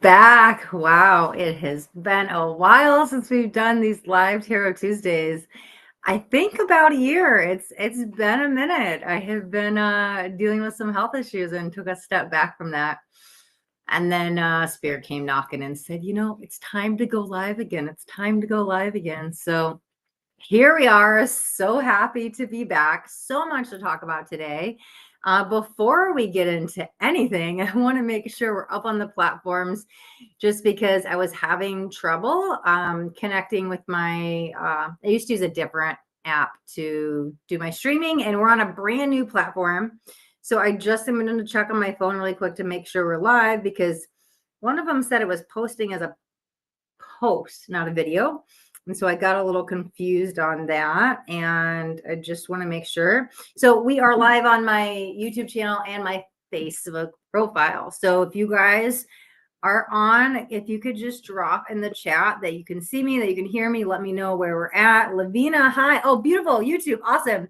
Back. Wow, it has been a while since we've done these live Tarot Tuesdays. I think about a year. It's been a minute. I have been dealing with some health issues and took a step back from that. And then Spirit came knocking and said, it's time to go live again. It's time to go live again. So here we are. So happy to be back. So much to talk about today. Before we get into anything, I want to make sure we're up on the platforms just because I was having trouble connecting with I used to use a different app to do my streaming, and we're on a brand new platform. So I just am going to check on my phone really quick to make sure we're live because one of them said it was posting as a post, not a video. And so I got a little confused on that. And I just want to make sure. So we are live on my YouTube channel and my Facebook profile. So if you guys are on, if you could just drop in the chat that you can see me, that you can hear me, let me know where we're at. Lavina, hi. Oh, beautiful. YouTube. Awesome.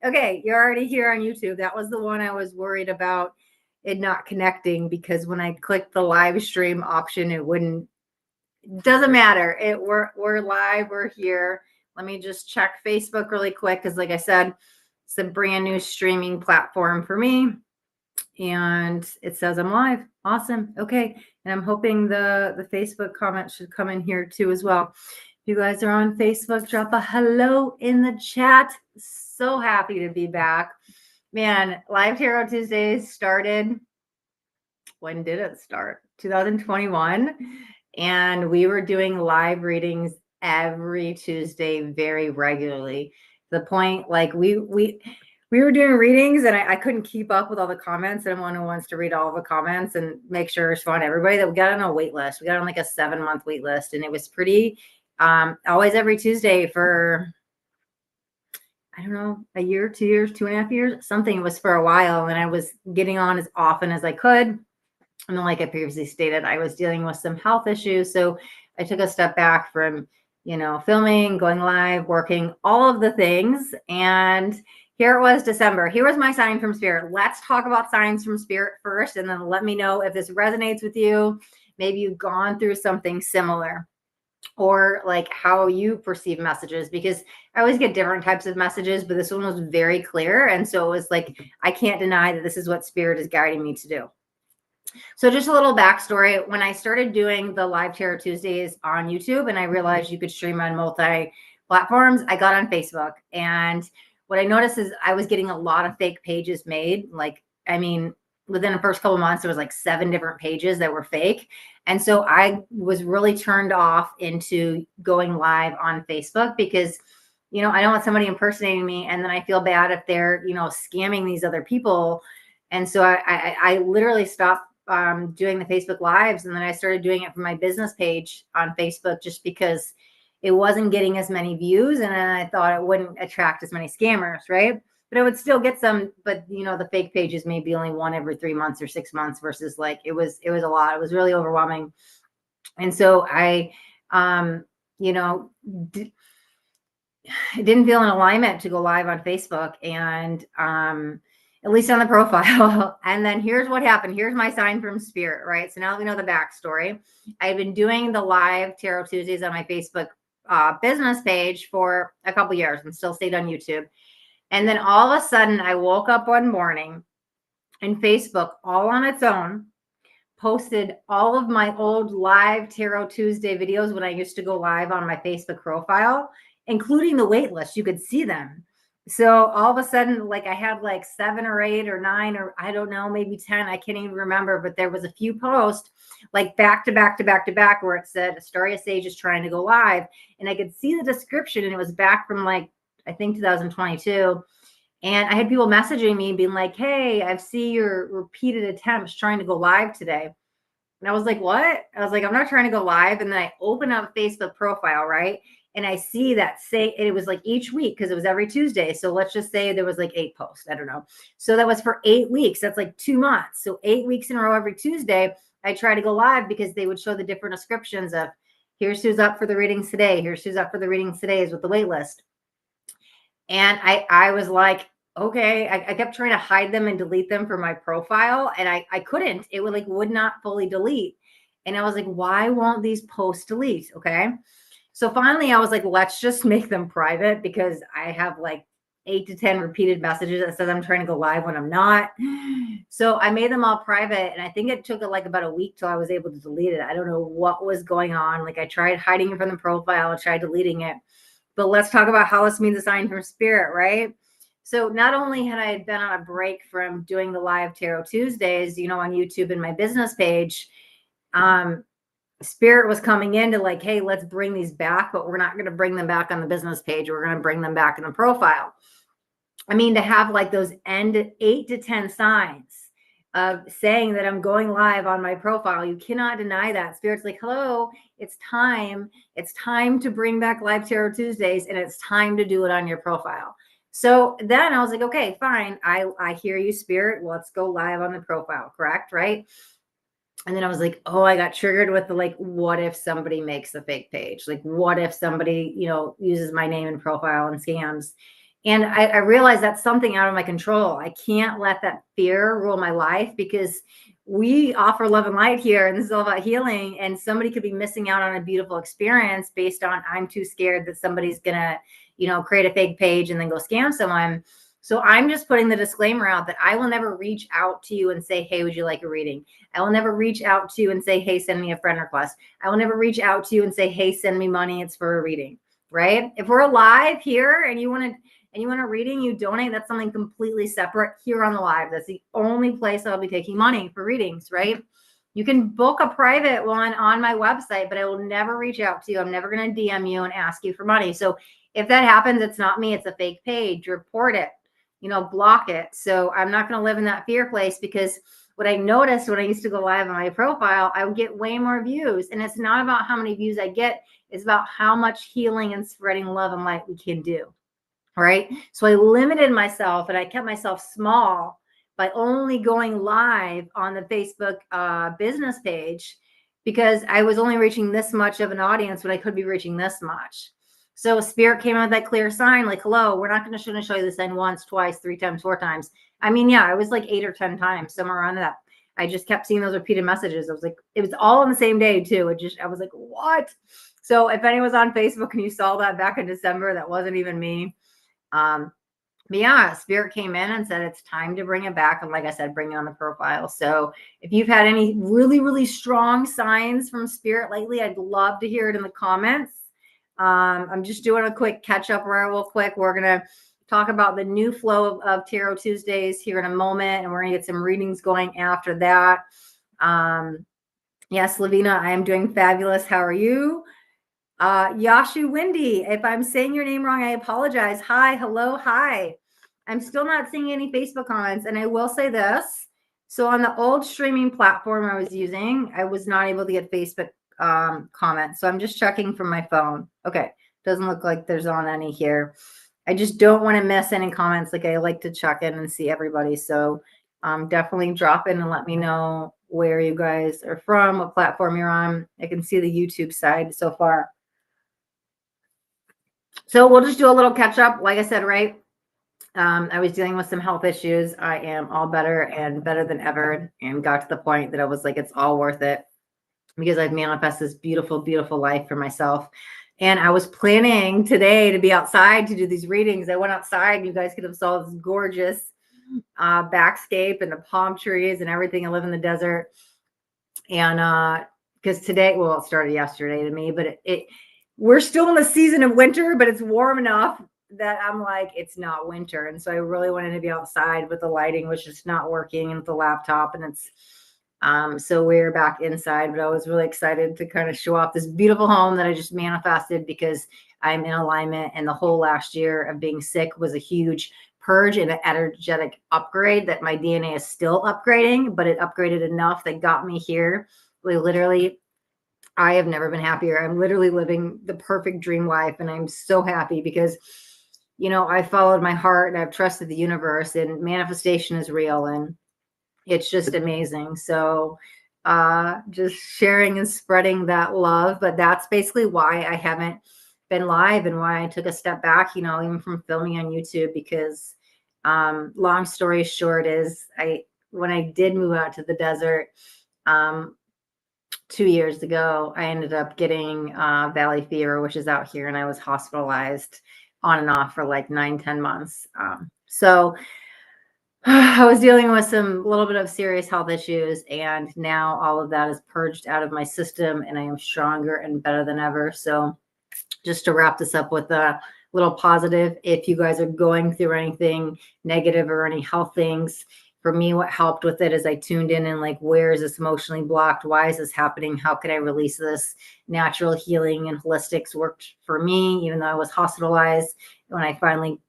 Okay. You're already here on YouTube. That was the one I was worried about it not connecting because when I clicked the live stream option, it wouldn't. Doesn't matter. We're live. We're here. Let me just check Facebook really quick because, like I said, it's a brand new streaming platform for me, and it says I'm live. Awesome. Okay, and I'm hoping the Facebook comment should come in here too as well. If you guys are on Facebook, drop a hello in the chat. So happy to be back, man. Live Tarot Tuesdays started. When did it start? 2021. And we were doing live readings every Tuesday very regularly. To the point like we were doing readings and I couldn't keep up with all the comments. And one who wants to read all the comments and make sure it's fun. Everybody that we got on a wait list. We got on like a 7-month wait list. And it was pretty always every Tuesday for I don't know, a year, 2 years, 2.5 years, something. It was for a while. And I was getting on as often as I could. And then, like I previously stated, I was dealing with some health issues. So I took a step back from, filming, going live, working, all of the things. And here it was December. Here was my sign from Spirit. Let's talk about signs from Spirit first. And then let me know if this resonates with you. Maybe you've gone through something similar or like how you perceive messages, because I always get different types of messages, but this one was very clear. And so it was like, I can't deny that this is what Spirit is guiding me to do. So just a little backstory. When I started doing the live Tarot Tuesdays on YouTube and I realized you could stream on multi platforms, I got on Facebook. And what I noticed is I was getting a lot of fake pages made. Within the first couple of months, there was like 7 different pages that were fake. And so I was really turned off into going live on Facebook because, I don't want somebody impersonating me. And then I feel bad if they're, scamming these other people. And so I literally stopped doing the Facebook lives. And then I started doing it for my business page on Facebook just because it wasn't getting as many views. And then I thought it wouldn't attract as many scammers, right? But I would still get some, but the fake pages may be only one every 3 months or 6 months versus like, it was a lot. It was really overwhelming. And so I, didn't feel in alignment to go live on Facebook and, at least on the profile. And then here's what happened. Here's my sign from Spirit, right? So now we know the backstory. I've been doing the live Tarot Tuesdays on my Facebook business page for a couple years and still stayed on YouTube. And then all of a sudden I woke up one morning and Facebook all on its own posted all of my old live Tarot Tuesday videos when I used to go live on my Facebook profile, including the wait list. You could see them. So all of a sudden, like I had like 7 or 8 or 9, or I don't know, maybe 10. I can't even remember, but there was a few posts like back to back to back to back where it said Astaria Sage is trying to go live. And I could see the description and it was back from like, I think 2022. And I had people messaging me being like, hey, I see your repeated attempts trying to go live today. And I was like, what? I was like, I'm not trying to go live. And then I open up a Facebook profile, right? And I see that it was like each week because it was every Tuesday. So let's just say there was like 8 posts. I don't know. So that was for 8 weeks. That's like 2 months. So 8 weeks in a row every Tuesday, I try to go live because they would show the different descriptions of here's who's up for the readings today. Here's who's up for the readings today is with the wait list. And I was like, okay, I kept trying to hide them and delete them from my profile. And I couldn't, it would not fully delete. And I was like, why won't these posts delete? Okay. So finally I was like, let's just make them private, because I have like 8 to 10 repeated messages that says I'm trying to go live when I'm not. So I made them all private, and I think it took like about a week till I was able to delete it. I don't know what was going on. Like I tried hiding it from the profile, I tried deleting it. But let's talk about how this means a sign from spirit, right? So not only had I been on a break from doing the live Tarot Tuesdays, on YouTube and my business page, spirit was coming in to like, hey, let's bring these back, but we're not going to bring them back on the business page. We're going to bring them back in the profile. I mean, to have like those end 8 to 10 signs of saying that I'm going live on my profile, you cannot deny that. Spirit's like, hello, it's time. It's time to bring back live Tarot Tuesdays, and it's time to do it on your profile. So then I was like, okay, fine. I hear you, Spirit. Let's go live on the profile. Correct, right? And then I was like, oh, I got triggered with the like, what if somebody makes a fake page? Like, what if somebody, uses my name and profile and scams? And I realized that's something out of my control. I can't let that fear rule my life, because we offer love and light here, and this is all about healing. And somebody could be missing out on a beautiful experience based on I'm too scared that somebody's gonna, create a fake page and then go scam someone. So I'm just putting the disclaimer out that I will never reach out to you and say, hey, would you like a reading? I will never reach out to you and say, hey, send me a friend request. I will never reach out to you and say, hey, send me money. It's for a reading, right? If we're alive here and you want a reading, you donate, that's something completely separate here on the live. That's the only place I'll be taking money for readings, right? You can book a private one on my website, but I will never reach out to you. I'm never going to DM you and ask you for money. So if that happens, it's not me. It's a fake page. Report it, block it. So I'm not going to live in that fear place, because what I noticed when I used to go live on my profile, I would get way more views. And it's not about how many views I get. It's about how much healing and spreading love and light we can do. Right. So I limited myself, and I kept myself small by only going live on the Facebook business page, because I was only reaching this much of an audience when I could be reaching this much. So Spirit came out with that clear sign, like, hello, we're not going to show you the sign once, twice, 3 times, 4 times. I mean, yeah, it was like 8 or 10 times, somewhere around that. I just kept seeing those repeated messages. I was like, it was all on the same day too. I was like, what? So if anyone's on Facebook and you saw that back in December, that wasn't even me. But yeah, Spirit came in and said it's time to bring it back. And like I said, bring it on the profile. So if you've had any really, really strong signs from Spirit lately, I'd love to hear it in the comments. I'm just doing a quick catch up real quick. We're going to talk about the new flow of Tarot Tuesdays here in a moment, and we're going to get some readings going after that. Yes, Lavina, I am doing fabulous. How are you? Yashu Windy, if I'm saying your name wrong, I apologize. Hi, hello, hi. I'm still not seeing any Facebook comments, and I will say this. So on the old streaming platform I was using, I was not able to get Facebook comments. So I'm just checking from my phone. Okay, doesn't look like there's on any here. I just don't want to miss any comments. Like, I like to check in and see everybody. So definitely drop in and let me know where you guys are from, what platform you're on. I can see the YouTube side so far. So we'll just do a little catch up. Like I said, right? I was dealing with some health issues. I am all better and better than ever, and got to the point that I was like, it's all worth it, because I've manifested this beautiful, beautiful life for myself. And I was planning today to be outside to do these readings. I went outside, and you guys could have saw this gorgeous backscape and the palm trees and everything. I live in the desert. And because today, well, it started yesterday to me, but we're still in the season of winter, but it's warm enough that I'm like, it's not winter. And so I really wanted to be outside, but the lighting was just not working, and with the laptop, and it's so we're back inside. But I was really excited to kind of show off this beautiful home that I just manifested, because I'm in alignment. And the whole last year of being sick was a huge purge and an energetic upgrade that my DNA is still upgrading, but it upgraded enough that got me here. Literally, I have never been happier. I'm literally living the perfect dream life, and I'm so happy because, I followed my heart, and I've trusted the universe, and manifestation is real, and it's just amazing. So just sharing and spreading that love. But that's basically why I haven't been live, and why I took a step back, even from filming on YouTube, because long story short is when I did move out to the desert, 2 years ago, I ended up getting valley fever, which is out here, and I was hospitalized on and off for like 9, 10 months. So I was dealing with some little bit of serious health issues, and now all of that is purged out of my system, and I am stronger and better than ever. So just to wrap this up with a little positive, if you guys are going through anything negative or any health things, for me, what helped with it is I tuned in and like, where is this emotionally blocked? Why is this happening? How can I release this? Natural healing and holistics worked for me, even though I was hospitalized. When I finally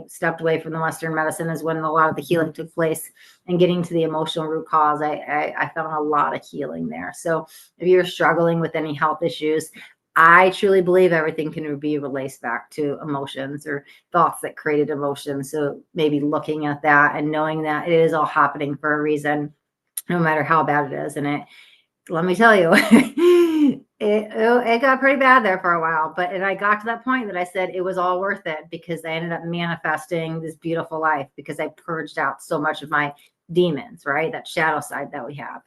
stepped away from the Western medicine is when a lot of the healing took place, and getting to the emotional root cause, I found a lot of healing there. So if you're struggling with any health issues, I truly believe everything can be released back to emotions or thoughts that created emotions. So maybe looking at that and knowing that it is all happening for a reason, no matter how bad it is. And let me tell you, it got pretty bad there for a while, and I got to that point that I said it was all worth it, because I ended up manifesting this beautiful life because I purged out so much of my demons, right? That shadow side that we have.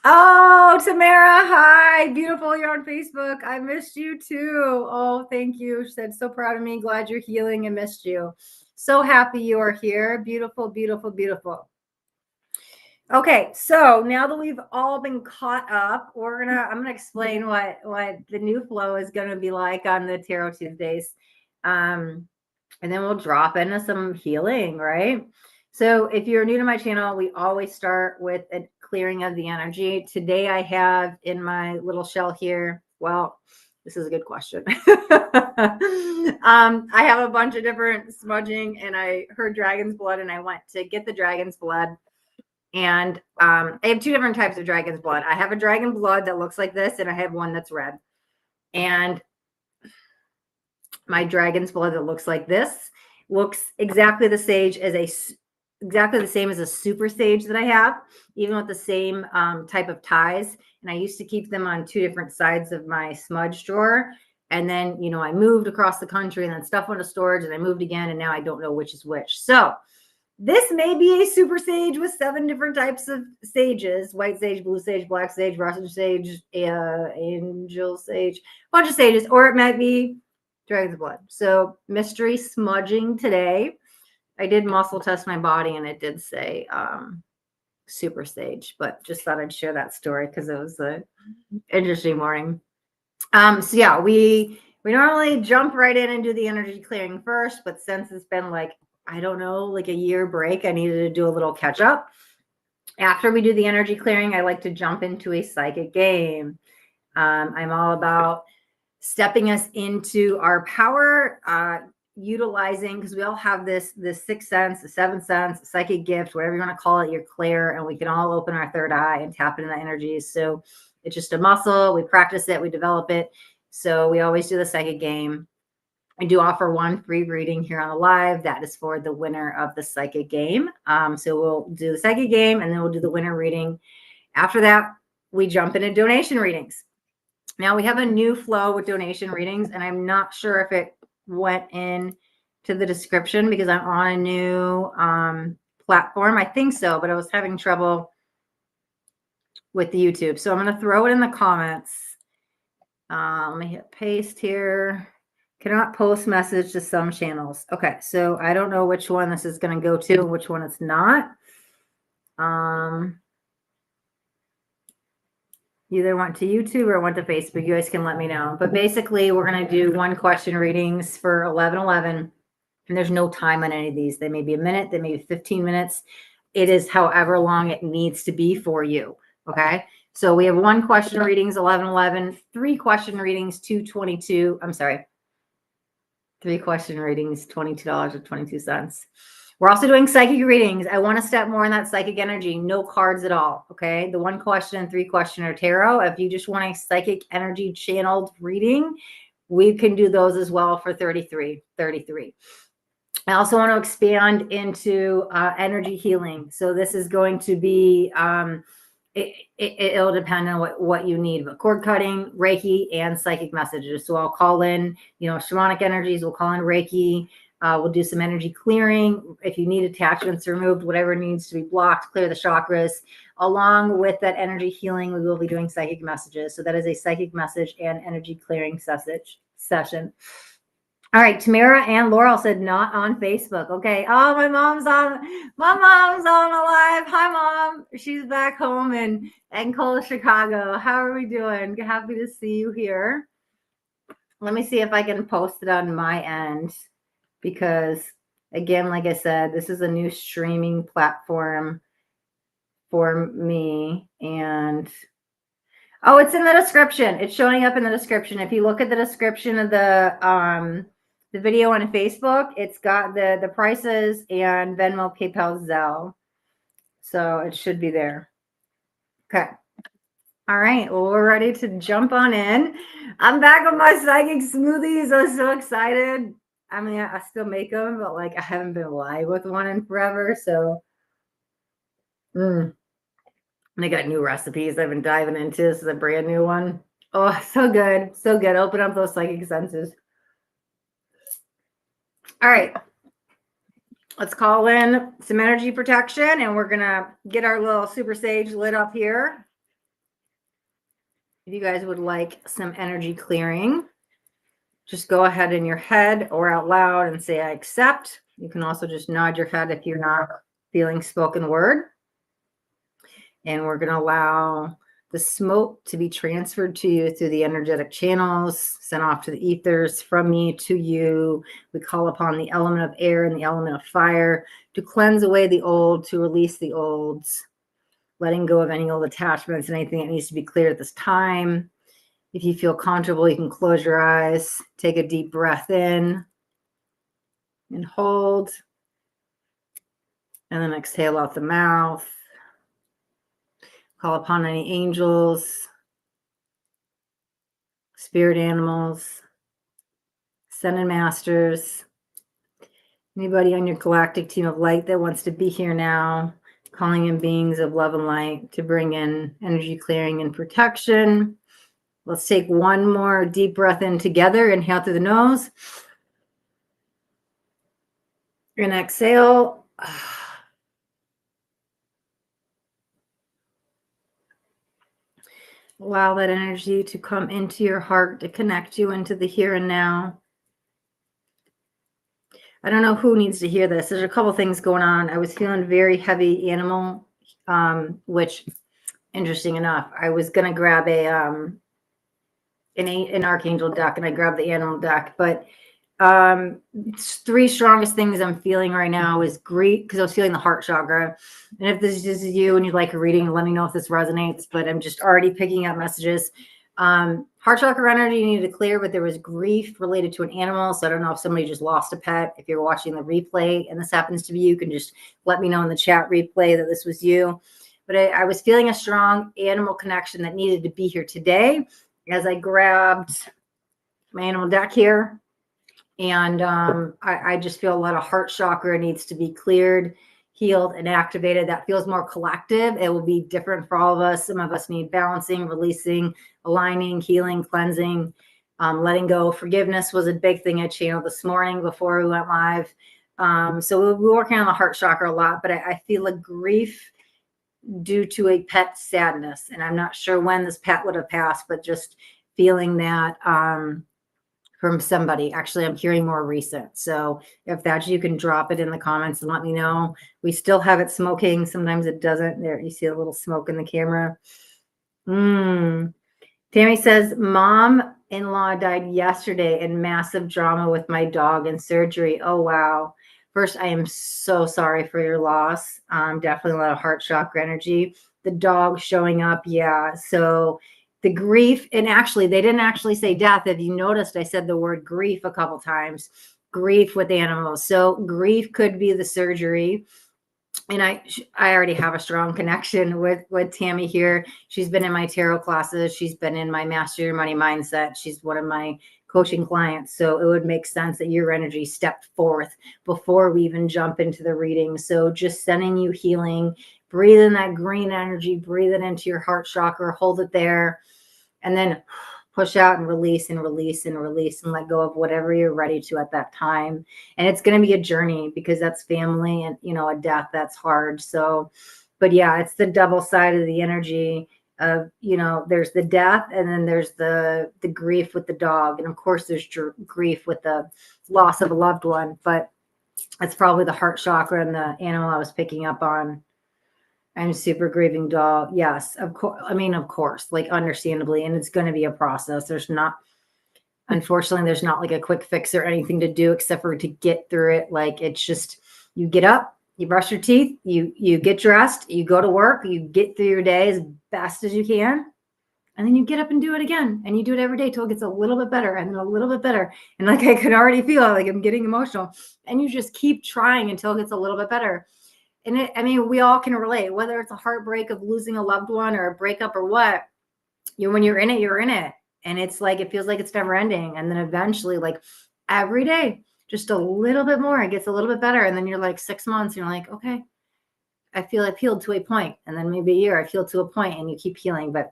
Oh, Tamara, hi. Beautiful. You're on Facebook. I missed you too. Oh, thank you. She said, so proud of me. Glad you're healing and missed you. So happy you are here. Beautiful, beautiful, beautiful. Okay, so now that we've all been caught up, I'm gonna explain what the new flow is gonna be like on the Tarot Tuesdays. And then we'll drop into some healing, right? So if you're new to my channel, we always start with a clearing of the energy. Today I have in my little shell here, well, this is a good question. I have a bunch of different smudging, and I heard dragon's blood, and I went to get the dragon's blood. And I have two different types of dragon's blood. I have a dragon blood that looks like this, and I have one that's red. And my dragon's blood that looks like this looks exactly the same as a super sage that I have, even with the same type of ties. And I used to keep them on two different sides of my smudge drawer. And then, I moved across the country, and then stuff went to storage, and I moved again, and now I don't know which is which. So this may be a super sage with 7 different types of sages: white sage, blue sage, black sage, Russian sage, angel sage, bunch of sages, or it might be dragon's blood. So mystery smudging today. I did muscle test my body, and it did say super sage, but just thought I'd share that story because it was an interesting morning. So yeah, we normally jump right in and do the energy clearing first, but since it's been like a year break, I needed to do a little catch up. After we do the energy clearing, I like to jump into a psychic game. I'm all about stepping us into our power, utilizing, because we all have this sixth sense, the seventh sense, psychic gift, whatever you want to call it, you're clear, and we can all open our third eye and tap into the energies. So it's just a muscle. We practice it, we develop it. So we always do the psychic game. I do offer one free reading here on the live. That is for the winner of the psychic game. So we'll do the psychic game, and then we'll do the winner reading. After that, we jump into donation readings. Now we have a new flow with donation readings, and I'm not sure if it went in to the description because I'm on a new platform. I think so, but I was having trouble with the YouTube. So I'm going to throw it in the comments. Let me hit paste here. Cannot post message to some channels. Okay, so I don't know which one this is going to go to, which one it's not. Either went to YouTube or went to Facebook. You guys can let me know. But basically, we're going to do one question readings for 11/11. And there's no time on any of these. They may be a minute, they may be 15 minutes. It is however long it needs to be for you. Okay. So we have one question readings, 11/11, 3 question readings, 222. I'm sorry. 3 question readings, $22.22. We're also doing psychic readings. I want to step more in that psychic energy. No cards at all. Okay. The 1 question and 3 question are tarot. If you just want a psychic energy channeled reading, we can do those as well for $33. I also want to expand into energy healing. So this is going to be, it'll depend on what you need, but cord cutting, Reiki, and psychic messages. So I'll call in, shamanic energies. We'll call in Reiki. We'll do some energy clearing. If you need attachments removed, whatever needs to be blocked, clear the chakras. Along with that energy healing, we will be doing psychic messages. So that is a psychic message and energy clearing session. All right, Tamara and Laurel said not on Facebook. Okay. Oh, my mom's on a live. Hi, Mom. She's back home in cold Chicago. How are we doing? Happy to see you here. Let me see if I can post it on my end because, again, like I said, this is a new streaming platform for me. And oh, it's in the description. It's showing up in the description. If you look at the description of the video on Facebook, it's got the prices and Venmo, PayPal, Zelle. So it should be there. Okay. All right. Well, we're ready to jump on in. I'm back on my psychic smoothies. I'm so excited. I mean, I still make them, but like I haven't been live with one in forever. So, and I got new recipes I've been diving into. This is a brand new one. Oh, so good. So good. Open up those psychic senses. All right. Let's call in some energy protection and we're going to get our little super sage lit up here. If you guys would like some energy clearing, just go ahead in your head or out loud and say, I accept. You can also just nod your head if you're not feeling spoken word. And we're going to allow the smoke to be transferred to you through the energetic channels, sent off to the ethers from me to you. We call upon the element of air and the element of fire to cleanse away the old, to release the olds, letting go of any old attachments and anything that needs to be cleared at this time. If you feel comfortable, you can close your eyes, take a deep breath in and hold, and then exhale out the mouth. Call upon any angels, spirit animals, ascended masters, anybody on your galactic team of light that wants to be here now, calling in beings of love and light to bring in energy clearing and protection. Let's take one more deep breath in together. Inhale through the nose. And exhale. Allow that energy to come into your heart, to connect you into the here and now. I don't know who needs to hear this. There's a couple things going on. I was feeling very heavy animal, which, interesting enough, I was going to grab an archangel deck, and I grabbed the animal deck. But three strongest things I'm feeling right now is grief, because I was feeling the heart chakra. And if this is you and you'd like a reading, let me know if this resonates. But I'm just already picking up messages. Heart chakra energy needed to clear, but there was grief related to an animal. So I don't know if somebody just lost a pet. If you're watching the replay and this happens to be you, can just let me know in the chat replay that this was you. But I was feeling a strong animal connection that needed to be here today as I grabbed my animal deck here. And I just feel a lot of heart chakra needs to be cleared, healed, and activated. That feels more collective. It will be different for all of us. Some of us need balancing, releasing, aligning, healing, cleansing, letting go. Forgiveness was a big thing I channeled this morning before we went live. So we're working on the heart chakra a lot, but I feel a grief due to a pet sadness. And I'm not sure when this pet would have passed, but just feeling that from somebody. Actually, I'm hearing more recent. So if that's you, can drop it in the comments and let me know. We still have it smoking. Sometimes it doesn't. There, you see a little smoke in the camera. Tammy says, mom-in-law died yesterday in massive drama with my dog and surgery. Oh, wow. First, I am so sorry for your loss. Definitely a lot of heart chakra energy. The dog showing up. Yeah. So the grief, and actually, they didn't actually say death. If you noticed, I said the word grief a couple times. Grief with animals. So grief could be the surgery. And I already have a strong connection with Tammy here. She's been in my tarot classes. She's been in my Master Your Money Mindset. She's one of my coaching clients. So it would make sense that your energy stepped forth before we even jump into the reading. So just sending you healing, breathe in that green energy, breathe it into your heart chakra, hold it there, and then push out and release and release and release and let go of whatever you're ready to at that time. And it's going to be a journey because that's family and, a death that's hard. So, But yeah, it's the double side of the energy of, there's the death, and then there's the grief with the dog. And of course there's grief with the loss of a loved one, but that's probably the heart chakra and the animal I was picking up on. I'm super grieving dog. Yes, of course. I mean, of course, like understandably, and it's going to be a process. Unfortunately, there's not like a quick fix or anything to do except for to get through it. Like, it's just, you get up, you brush your teeth, you get dressed, you go to work, you get through your day as best as you can. And then you get up and do it again. And you do it every day till it gets a little bit better and then a little bit better. And like, I can already feel like I'm getting emotional. And you just keep trying until it gets a little bit better. And we all can relate, whether it's a heartbreak of losing a loved one or a breakup or what. When you're in it, you're in it. And it's like, it feels like it's never ending. And then eventually, like every day, just a little bit more, it gets a little bit better. And then you're like 6 months, you're like, okay, I feel I've healed to a point. And then maybe a year, I feel to a point, and you keep healing. But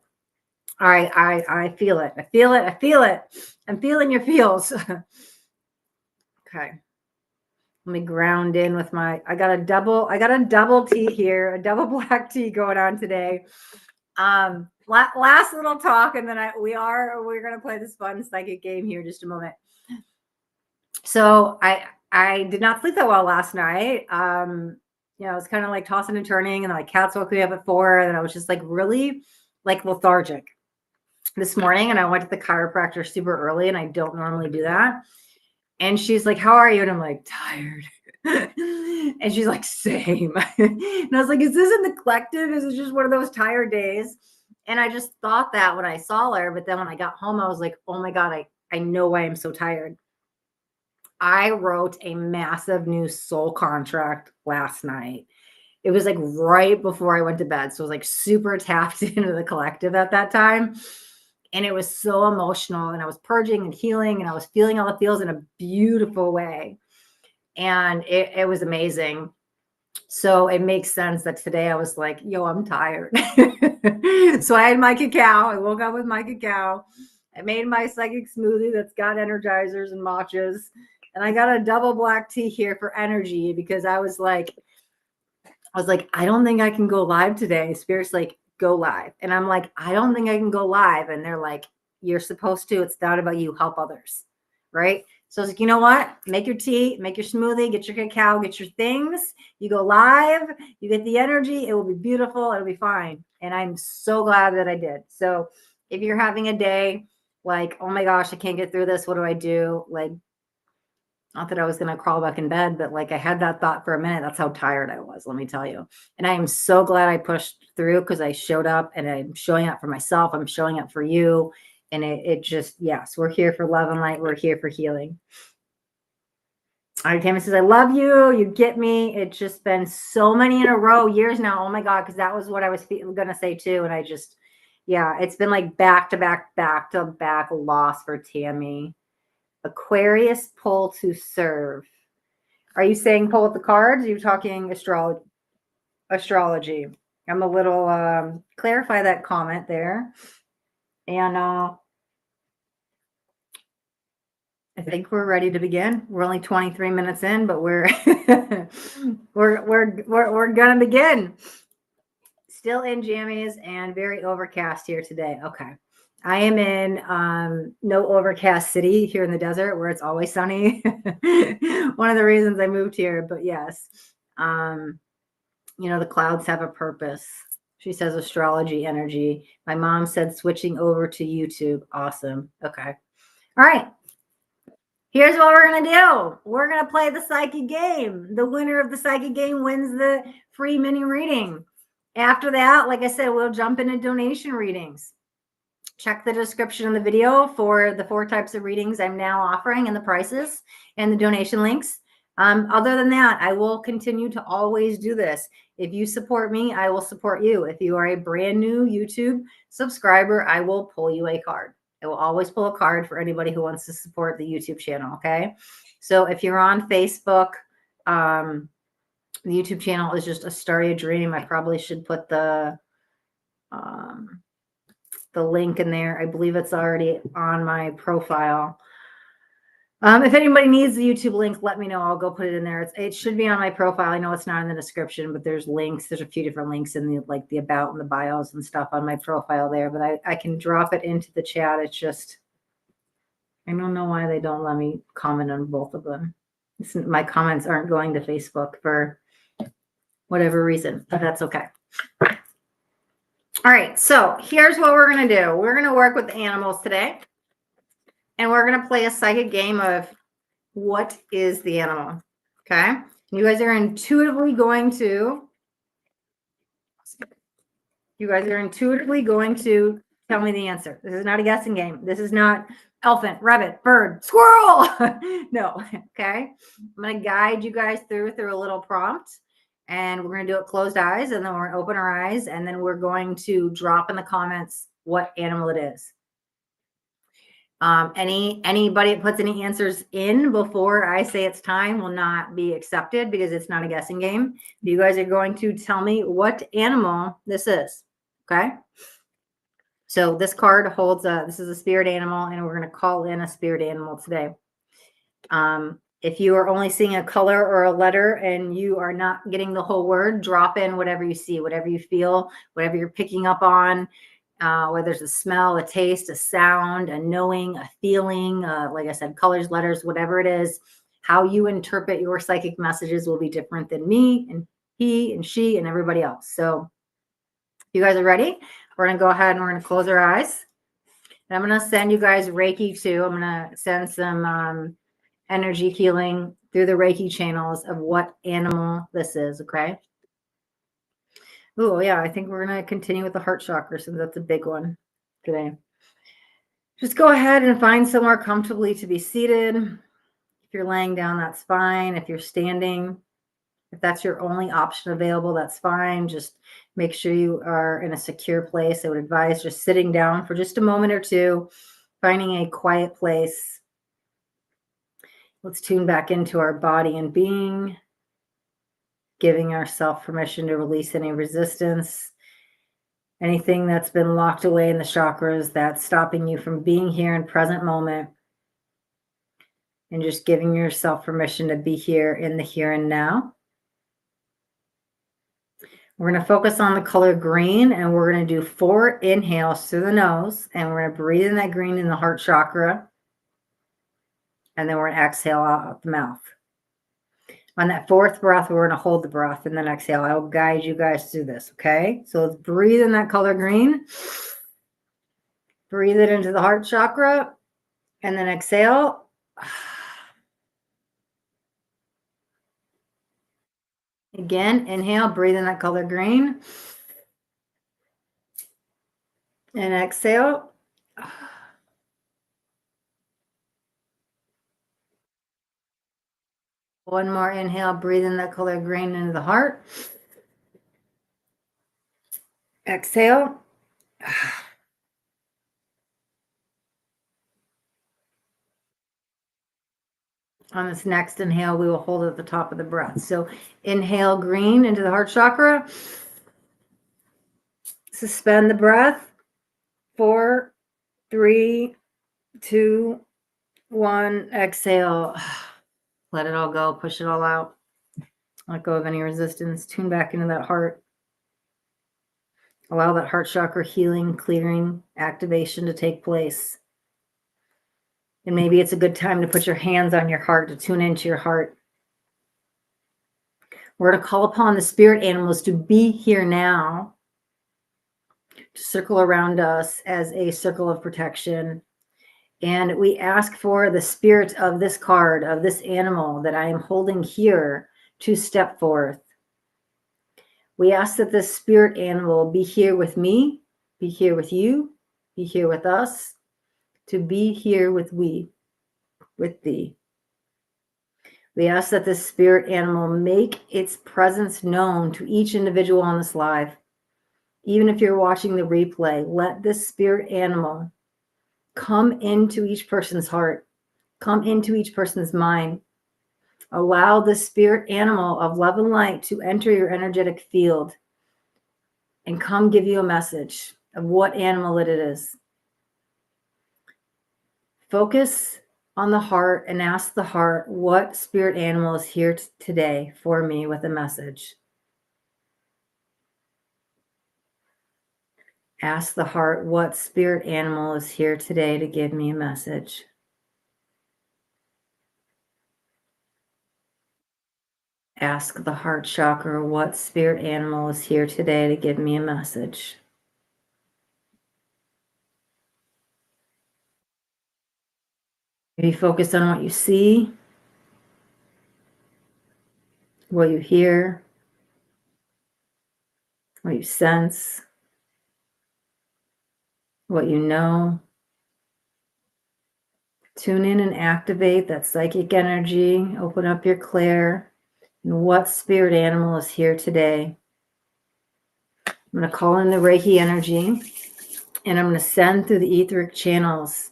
all right, I feel it. I feel it. I feel it. I'm feeling your feels. Okay. Let me ground in with I got a double tea here, a double black tea going on today. Last little talk, and then we're going to play this fun psychic game here in just a moment. So I did not sleep that well last night. I was kind of like tossing and turning, and then my cats woke me up at 4, and then I was just like really like lethargic this morning. And I went to the chiropractor super early, and I don't normally do that. And she's like, how are you? And I'm like, tired. And she's like, same. And I was like, is this in the collective? Is it just one of those tired days? And I just thought that when I saw her. But then when I got home, I was like, oh my God, I know why I'm so tired. I wrote a massive new soul contract last night. It was like right before I went to bed. So I was like super tapped into the collective at that time. And it was so emotional, and I was purging and healing, and I was feeling all the feels in a beautiful way. And it was amazing. So it makes sense that today I was like, yo, I'm tired. So I had my cacao. I woke up with my cacao. I made my psychic smoothie that's got energizers and matchas. And I got a double black tea here for energy, because I was like, I don't think I can go live today. Spirit's like, go live. And I'm like, I don't think I can go live. And they're like, you're supposed to. It's not about you. Help others. Right. So I was like, you know what? Make your tea, make your smoothie, get your cacao, get your things. You go live, you get the energy. It will be beautiful. It'll be fine. And I'm so glad that I did. So if you're having a day like, oh my gosh, I can't get through this, what do I do? Like, not that I was going to crawl back in bed, but like I had that thought for a minute. That's how tired I was, let me tell you. And I am so glad I pushed through, because I showed up, and I'm showing up for myself. I'm showing up for you. And it just, yes, we're here for love and light. We're here for healing. All right, Tammy says, I love you. You get me. It's just been so many in a row, years now. Oh my God, because that was what I was going to say too. And I just, yeah, it's been like back to back loss for Tammy. Aquarius pull to serve. Are you saying pull with the cards? Are you talking astrology? I'm a little clarify that comment there. And I think we're ready to begin. We're only 23 minutes in, but we're we're gonna begin. Still in jammies and very overcast here today. Okay. I am in no overcast city here in the desert where it's always sunny. One of the reasons I moved here, but yes. The clouds have a purpose. She says astrology energy. My mom said switching over to YouTube. Awesome. Okay. All right. Here's what we're going to do. We're going to play the psychic game. The winner of the psychic game wins the free mini reading. After that, like I said, we'll jump into donation readings. Check the description of the video for the 4 types of readings I'm now offering, and the prices and the donation links. Other than that, I will continue to always do this. If you support me, I will support you. If you are a brand new YouTube subscriber, I will pull you a card. I will always pull a card for anybody who wants to support the YouTube channel. Okay. So if you're on Facebook, the YouTube channel is just astariadream. I probably should put the link in there. I believe it's already on my profile. If anybody needs the YouTube link, let me know. I'll go put it in there. It should be on my profile. I know it's not in the description, but there's links. There's a few different links in the about and the bios and stuff on my profile there. But I can drop it into the chat. It's just I don't know why they don't let me comment on both of them. My comments aren't going to Facebook for whatever reason, but that's okay. All right, so here's what we're going to do. We're going to work with the animals today, and we're going to play a psychic game of what is the animal, okay? You guys are intuitively going to tell me the answer. This is not a guessing game. This is not elephant, rabbit, bird, squirrel. No, okay? I'm going to guide you guys through a little prompt. And we're going to do it closed eyes, and then we're going to open our eyes, and then we're going to drop in the comments what animal it is. Anybody that puts any answers in before I say it's time will not be accepted because it's not a guessing game. You guys are going to tell me what animal this is. Okay. So this card holds this is a spirit animal, and we're going to call in a spirit animal today. If you are only seeing a color or a letter and you are not getting the whole word, drop in whatever you see, whatever you feel, whatever you're picking up on, whether it's a smell, a taste, a sound, a knowing, a feeling, like I said, colors, letters, whatever it is. How you interpret your psychic messages will be different than me and he and she and everybody else. So you guys are ready? We're going to go ahead and we're going to close our eyes. And I'm going to send you guys Reiki too. I'm going to send some energy healing through the Reiki channels of what animal this is, okay? Oh, yeah, I think we're going to continue with the heart chakra since that's a big one today. Just go ahead and find somewhere comfortably to be seated. If you're laying down, that's fine. If you're standing, if that's your only option available, that's fine. Just make sure you are in a secure place. I would advise just sitting down for just a moment or two, finding a quiet place. Let's tune back into our body and being, giving ourselves permission to release any resistance, anything that's been locked away in the chakras that's stopping you from being here in present moment, and just giving yourself permission to be here in the here and now. We're going to focus on the color green, and we're going to do 4 inhales through the nose, and we're going to breathe in that green in the heart chakra. And then we're going to exhale out the mouth. On that 4th breath, we're going to hold the breath and then exhale. I will guide you guys through this, okay? So let's breathe in that color green. Breathe it into the heart chakra and then exhale. Again, inhale, breathe in that color green. And exhale. One more inhale, breathe in that color green into the heart. Exhale. On this next inhale, we will hold it at the top of the breath. So inhale green into the heart chakra. Suspend the breath. 4, 3, 2, 1. Exhale. Let it all go. Push it all out. Let go of any resistance. Tune back into that heart. Allow that heart chakra healing, clearing, activation to take place. And maybe it's a good time to put your hands on your heart, to tune into your heart. We're going to call upon the spirit animals to be here now, to circle around us as a circle of protection. And we ask for the spirit of this card, of this animal that I am holding here, to step forth. We ask that this spirit animal be here with me, be here with you, be here with us, to be here with thee. We ask that this spirit animal make its presence known to each individual on this live. Even if you're watching the replay, let this spirit animal come into each person's heart, come into each person's mind. Allow the spirit animal of love and light to enter your energetic field and come give you a message of what animal it is. Focus on the heart and ask the heart what spirit animal is here today for me with a message. Ask the heart what spirit animal is here today to give me a message. Ask the heart chakra what spirit animal is here today to give me a message. Maybe focus on what you see, what you hear, what you sense, what you know. Tune in and activate that psychic energy. Open up your clair. And what spirit animal is here today? I'm going to call in the Reiki energy, and I'm going to send through the etheric channels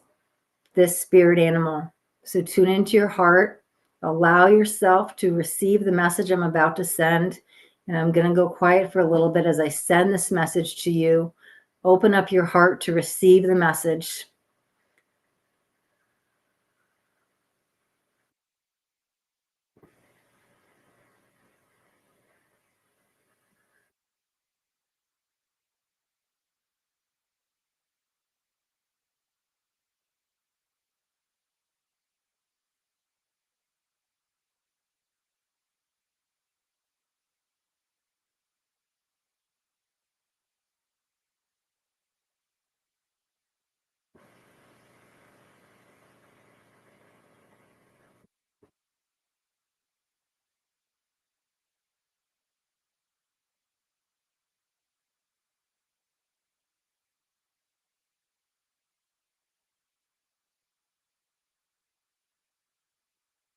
this spirit animal. So tune into your heart. Allow yourself to receive the message I'm about to send. And I'm going to go quiet for a little bit as I send this message to you. Open up your heart to receive the message.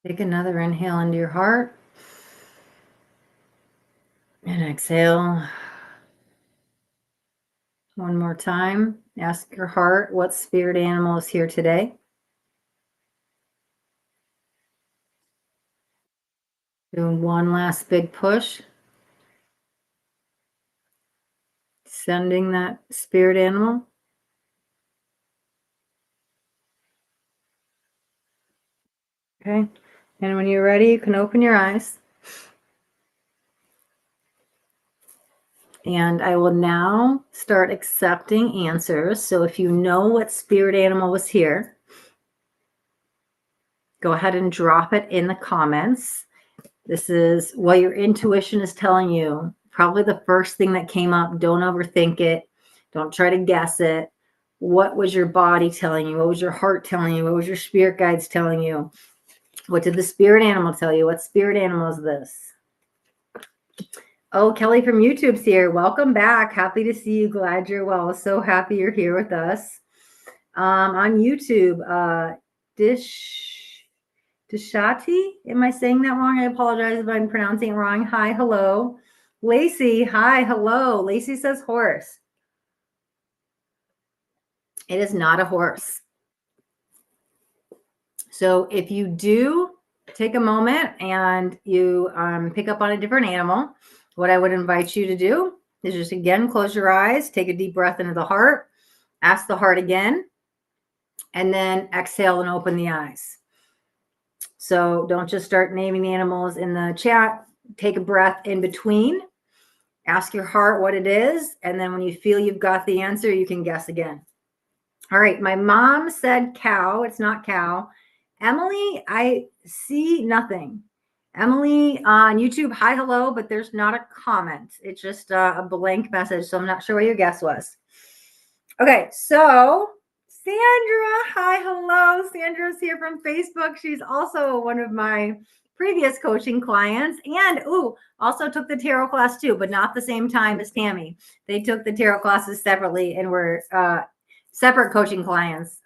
Take another inhale into your heart. And exhale. One more time. Ask your heart what spirit animal is here today. Doing one last big push. Sending that spirit animal. Okay. And when you're ready, you can open your eyes. And I will now start accepting answers. So if you know what spirit animal was here, go ahead and drop it in the comments. This is what your intuition is telling you. Probably the first thing that came up. Don't overthink it. Don't try to guess it. What was your body telling you? What was your heart telling you? What was your spirit guides telling you? What did the spirit animal tell you? What spirit animal is this? Oh, Kelly from YouTube's here. Welcome back. Happy to see you. Glad you're well. So happy you're here with us. On YouTube, Dishati. Am I saying that wrong? I apologize if I'm pronouncing it wrong. Hi, hello. Lacey, hi, hello. Lacey says horse. It is not a horse. So if you do take a moment and you pick up on a different animal, what I would invite you to do is just again close your eyes, take a deep breath into the heart, ask the heart again, and then exhale and open the eyes. So don't just start naming the animals in the chat. Take a breath in between, ask your heart what it is, and then when you feel you've got the answer, you can guess again. All right, my mom said cow. It's not cow. Emily, I see nothing. Emily on YouTube, hi, hello, but there's not a comment. It's just a blank message, so I'm not sure what your guess was. Okay, so Sandra, hi, hello. Sandra's here from Facebook. She's also one of my previous coaching clients and also took the tarot class too, but not the same time as Tammy. They took the tarot classes separately and were separate coaching clients.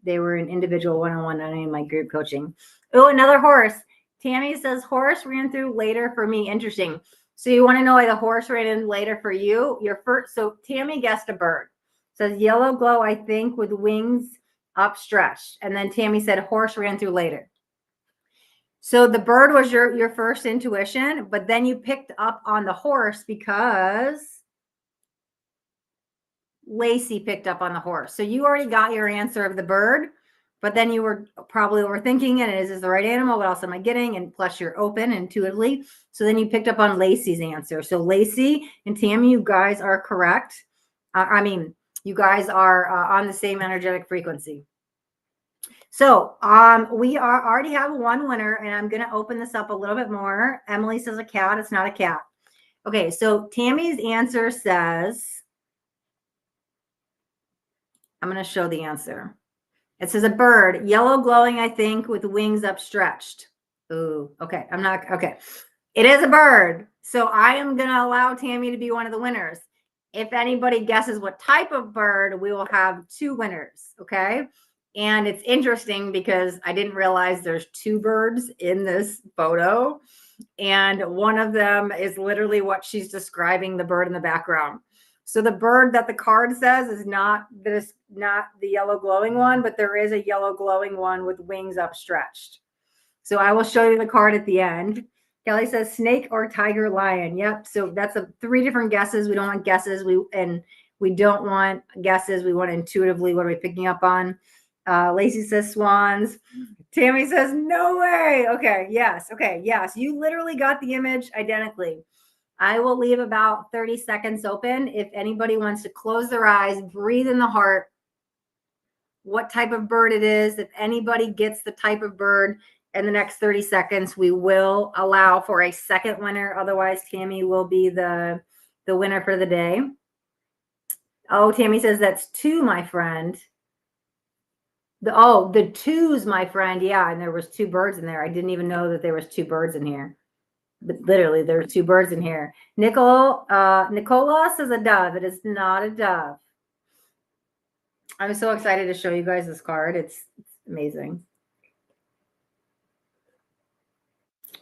They were an individual one-on-one, not in my group coaching. Oh, another horse. Tammy says horse ran through later for me. Interesting. So you want to know why the horse ran in later for you? Your first. So Tammy guessed a bird. Says yellow glow, I think, with wings upstretched. And then Tammy said horse ran through later. So the bird was your first intuition, but then you picked up on the horse because Lacey picked up on the horse. So you already got your answer of the bird, but then you were probably overthinking it. Is this the right animal? What else am I getting? And plus you're open intuitively. So then you picked up on Lacey's answer. So Lacey and Tammy, you guys are correct. You guys are on the same energetic frequency. So we already have one winner, and I'm going to open this up a little bit more. Emily says a cat. It's not a cat. Okay, so Tammy's answer says, I'm going to show the answer. It says a bird, yellow glowing, I think, with wings upstretched. Ooh, okay. Okay. It is a bird. So I am going to allow Tammy to be one of the winners. If anybody guesses what type of bird, we will have two winners. Okay. And it's interesting because I didn't realize there's two birds in this photo. And one of them is literally what she's describing, the bird in the background. So the bird that the card says is not the yellow glowing one, but there is a yellow glowing one with wings upstretched. So I will show you the card at the end. Kelly says snake or tiger lion. Yep. So that's three different guesses. We don't want guesses. We don't want guesses. We want intuitively, what are we picking up on? Lacey says swans. Tammy says no way. Okay. Yes. Okay. Yes. You literally got the image identically. I will leave about 30 seconds open. If anybody wants to close their eyes, breathe in the heart, what type of bird it is. If anybody gets the type of bird in the next 30 seconds, we will allow for a second winner. Otherwise, Tammy will be the winner for the day. Oh, Tammy says that's two, my friend. The twos, my friend. Yeah, and there was two birds in there. I didn't even know that there was two birds in here. But literally, there's two birds in here. Nicola says a dove. It is not a dove. I'm so excited to show you guys this card. It's amazing.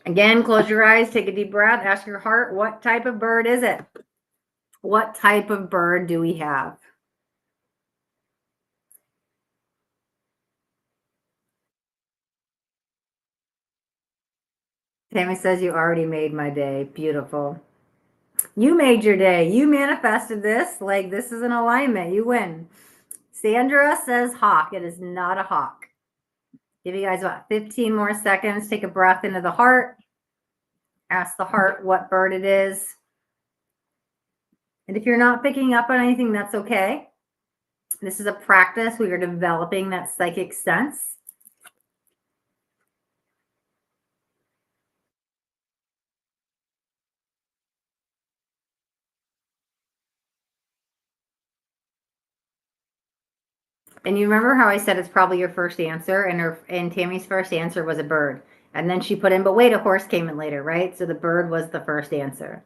Again, close your eyes, take a deep breath, ask your heart, what type of bird is it? What type of bird do we have? Tammy says you already made my day. Beautiful. You made your day. You manifested this. Like, this is an alignment. You win. Sandra says hawk. It is not a hawk. Give you guys about 15 more seconds. Take a breath into the heart. Ask the heart what bird it is. And if you're not picking up on anything, that's okay. This is a practice. We are developing that psychic sense. And you remember how I said it's probably your first answer, and Tammy's first answer was a bird. And then she put in, but wait, a horse came in later, right? So the bird was the first answer.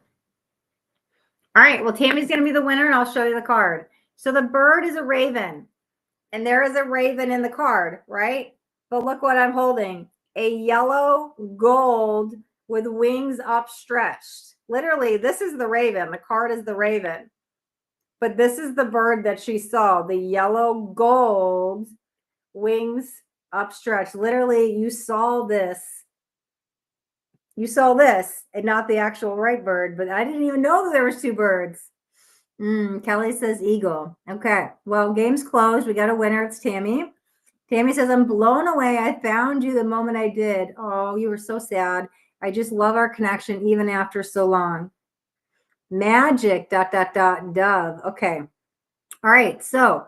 All right, well, Tammy's going to be the winner, and I'll show you the card. So the bird is a raven, and there is a raven in the card, right? But look what I'm holding, a yellow gold with wings upstretched. Literally, this is the raven. The card is the raven. But this is the bird that she saw, the yellow gold wings upstretched. Literally, you saw this. You saw this and not the actual right bird, but I didn't even know that there was two birds. Kelly says eagle. Okay, well, game's closed. We got a winner. It's Tammy. Tammy says, I'm blown away. I found you the moment I did. Oh, you were so sad. I just love our connection even after so long. Magic, ... dove. Okay. All right. So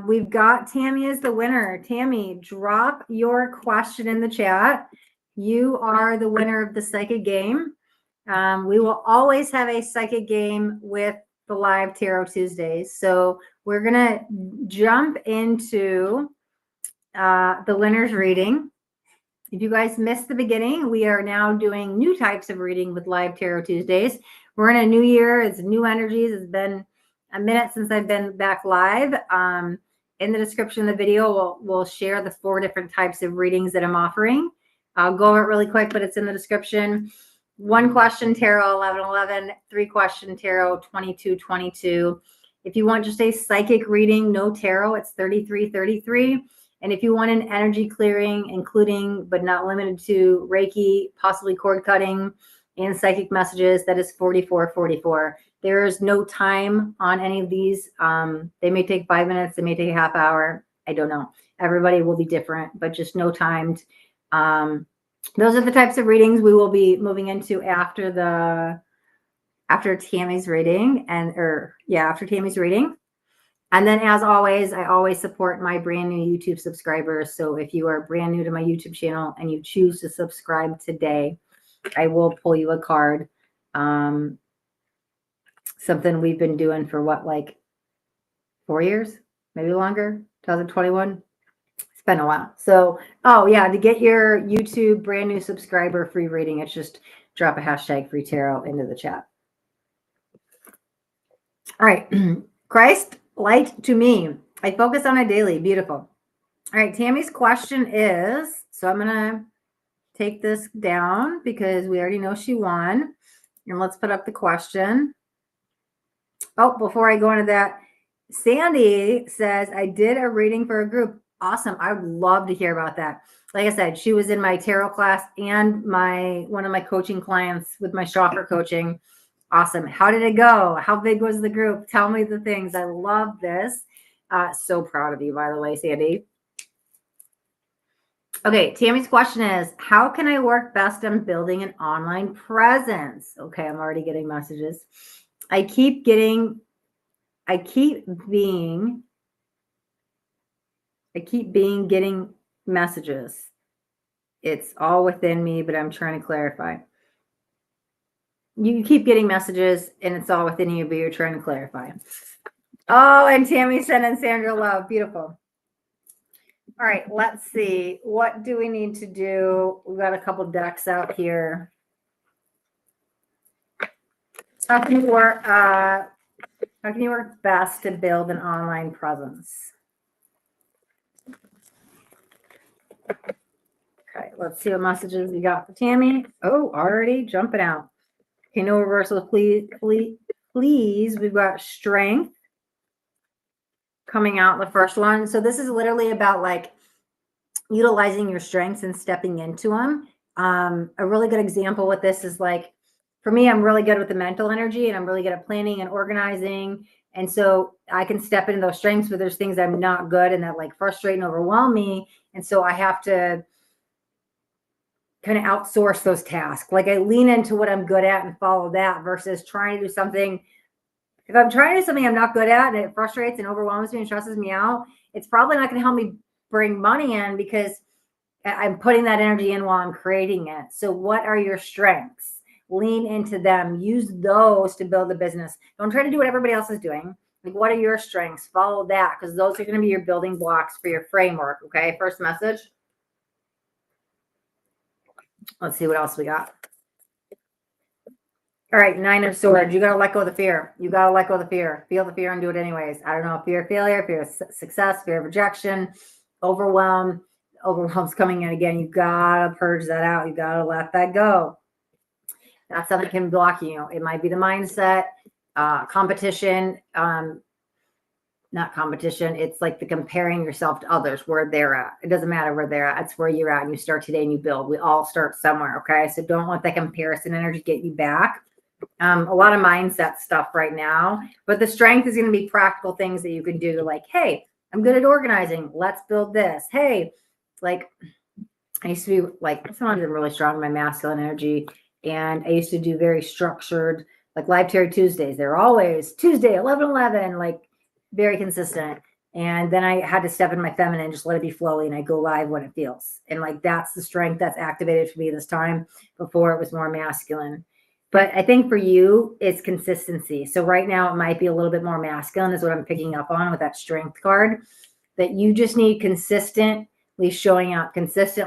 we've got Tammy as the winner. Tammy, drop your question in the chat. You are the winner of the psychic game. We will always have a psychic game with the live Tarot Tuesdays. So we're going to jump into the winner's reading. If you guys missed the beginning, we are now doing new types of reading with live Tarot Tuesdays. We're in a new year. It's new energies. It's been a minute since I've been back live. In the description of the video, we'll share the 4 different types of readings that I'm offering. I'll go over it really quick, but it's in the description. 1 question tarot, 1111, 3 question tarot, 2222. If you want just a psychic reading, no tarot, it's 3333. And if you want an energy clearing, including but not limited to Reiki, possibly cord cutting, and psychic messages, that is 4444. There is no time on any of these. They may take 5 minutes, they may take a half hour. I don't know. Everybody will be different, but just no timed. Those are the types of readings we will be moving into after Tammy's reading after Tammy's reading. And then as always, I always support my brand new YouTube subscribers. So if you are brand new to my YouTube channel and you choose to subscribe today, I will pull you a card. Something we've been doing for like 4 years, maybe longer, 2021. It's been a while. So, to get your YouTube brand new subscriber free reading, it's just drop a hashtag free tarot into the chat. All right. Christ, light to me. I focus on it daily. Beautiful. All right. Tammy's question is, so I'm going to take this down because we already know she won. And let's put up the question. Oh, before I go into that, Sandy says, I did a reading for a group. Awesome. I would love to hear about that. Like I said, she was in my tarot class and one of my coaching clients with my chakra coaching. Awesome. How did it go? How big was the group? Tell me the things. I love this. So proud of you, by the way, Sandy. Okay, Tammy's question is, how can I work best on building an online presence? Okay, I'm already getting messages. I keep getting messages. It's all within me, but I'm trying to clarify. You keep getting messages and it's all within you, but you're trying to clarify. Oh, and Tammy sent in Sandra Love. Beautiful. All right, let's see. What do we need to do? We've got a couple decks out here. How can you work best to build an online presence? Okay, let's see what messages we got for Tammy. Oh, already jumping out. Okay, no reversals, please. We've got strength coming out, the first one. So this is literally about like utilizing your strengths and stepping into them. A really good example with this is like, for me, I'm really good with the mental energy and I'm really good at planning and organizing. And so I can step into those strengths, but there's things I'm not good and that like frustrate and overwhelm me. And so I have to kind of outsource those tasks. Like I lean into what I'm good at and follow that versus trying to do something. If I'm trying to do something I'm not good at and it frustrates and overwhelms me and stresses me out, it's probably not going to help me bring money in because I'm putting that energy in while I'm creating it. So what are your strengths? Lean into them. Use those to build a business. Don't try to do what everybody else is doing. Like, what are your strengths? Follow that because those are going to be your building blocks for your framework. Okay, first message. Let's see what else we got. All right, 9 of Swords. You got to let go of the fear. You got to let go of the fear. Feel the fear and do it anyways. I don't know, fear of failure, fear of success, fear of rejection, overwhelm. Overwhelm's coming in again. You got to purge that out. You got to let that go. That's something that can block you. It might be the mindset, competition, not competition. It's like the comparing yourself to others, where they're at. It doesn't matter where they're at. It's where you're at. And you start today and you build. We all start somewhere. Okay. So don't let that comparison energy get you back. A lot of mindset stuff right now, but the strength is going to be practical things that you can do. Like, hey, I'm good at organizing. Let's build this. Hey, like I used to be like, sometimes I'm really strong in my masculine energy. And I used to do very structured, like Live Tarot Tuesdays. They're always Tuesday, 11:11, like very consistent. And then I had to step in my feminine, just let it be flowy, and I go live when it feels. And like that's the strength that's activated for me this time. Before it was more masculine. But I think for you, it's consistency. So right now it might be a little bit more masculine is what I'm picking up on with that strength card, that you just need consistently showing up, consistent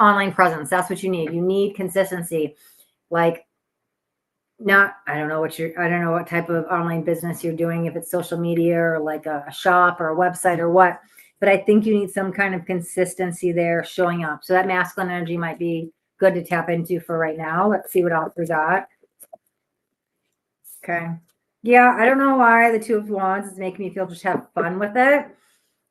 online presence. That's what you need. You need consistency. Like I don't know what type of online business you're doing, if it's social media or like a shop or a website or what, but I think you need some kind of consistency there showing up. So that masculine energy might be good to tap into for right now. Let's see what else we got. Okay. Yeah, I don't know why the Two of Wands is making me feel just have fun with it.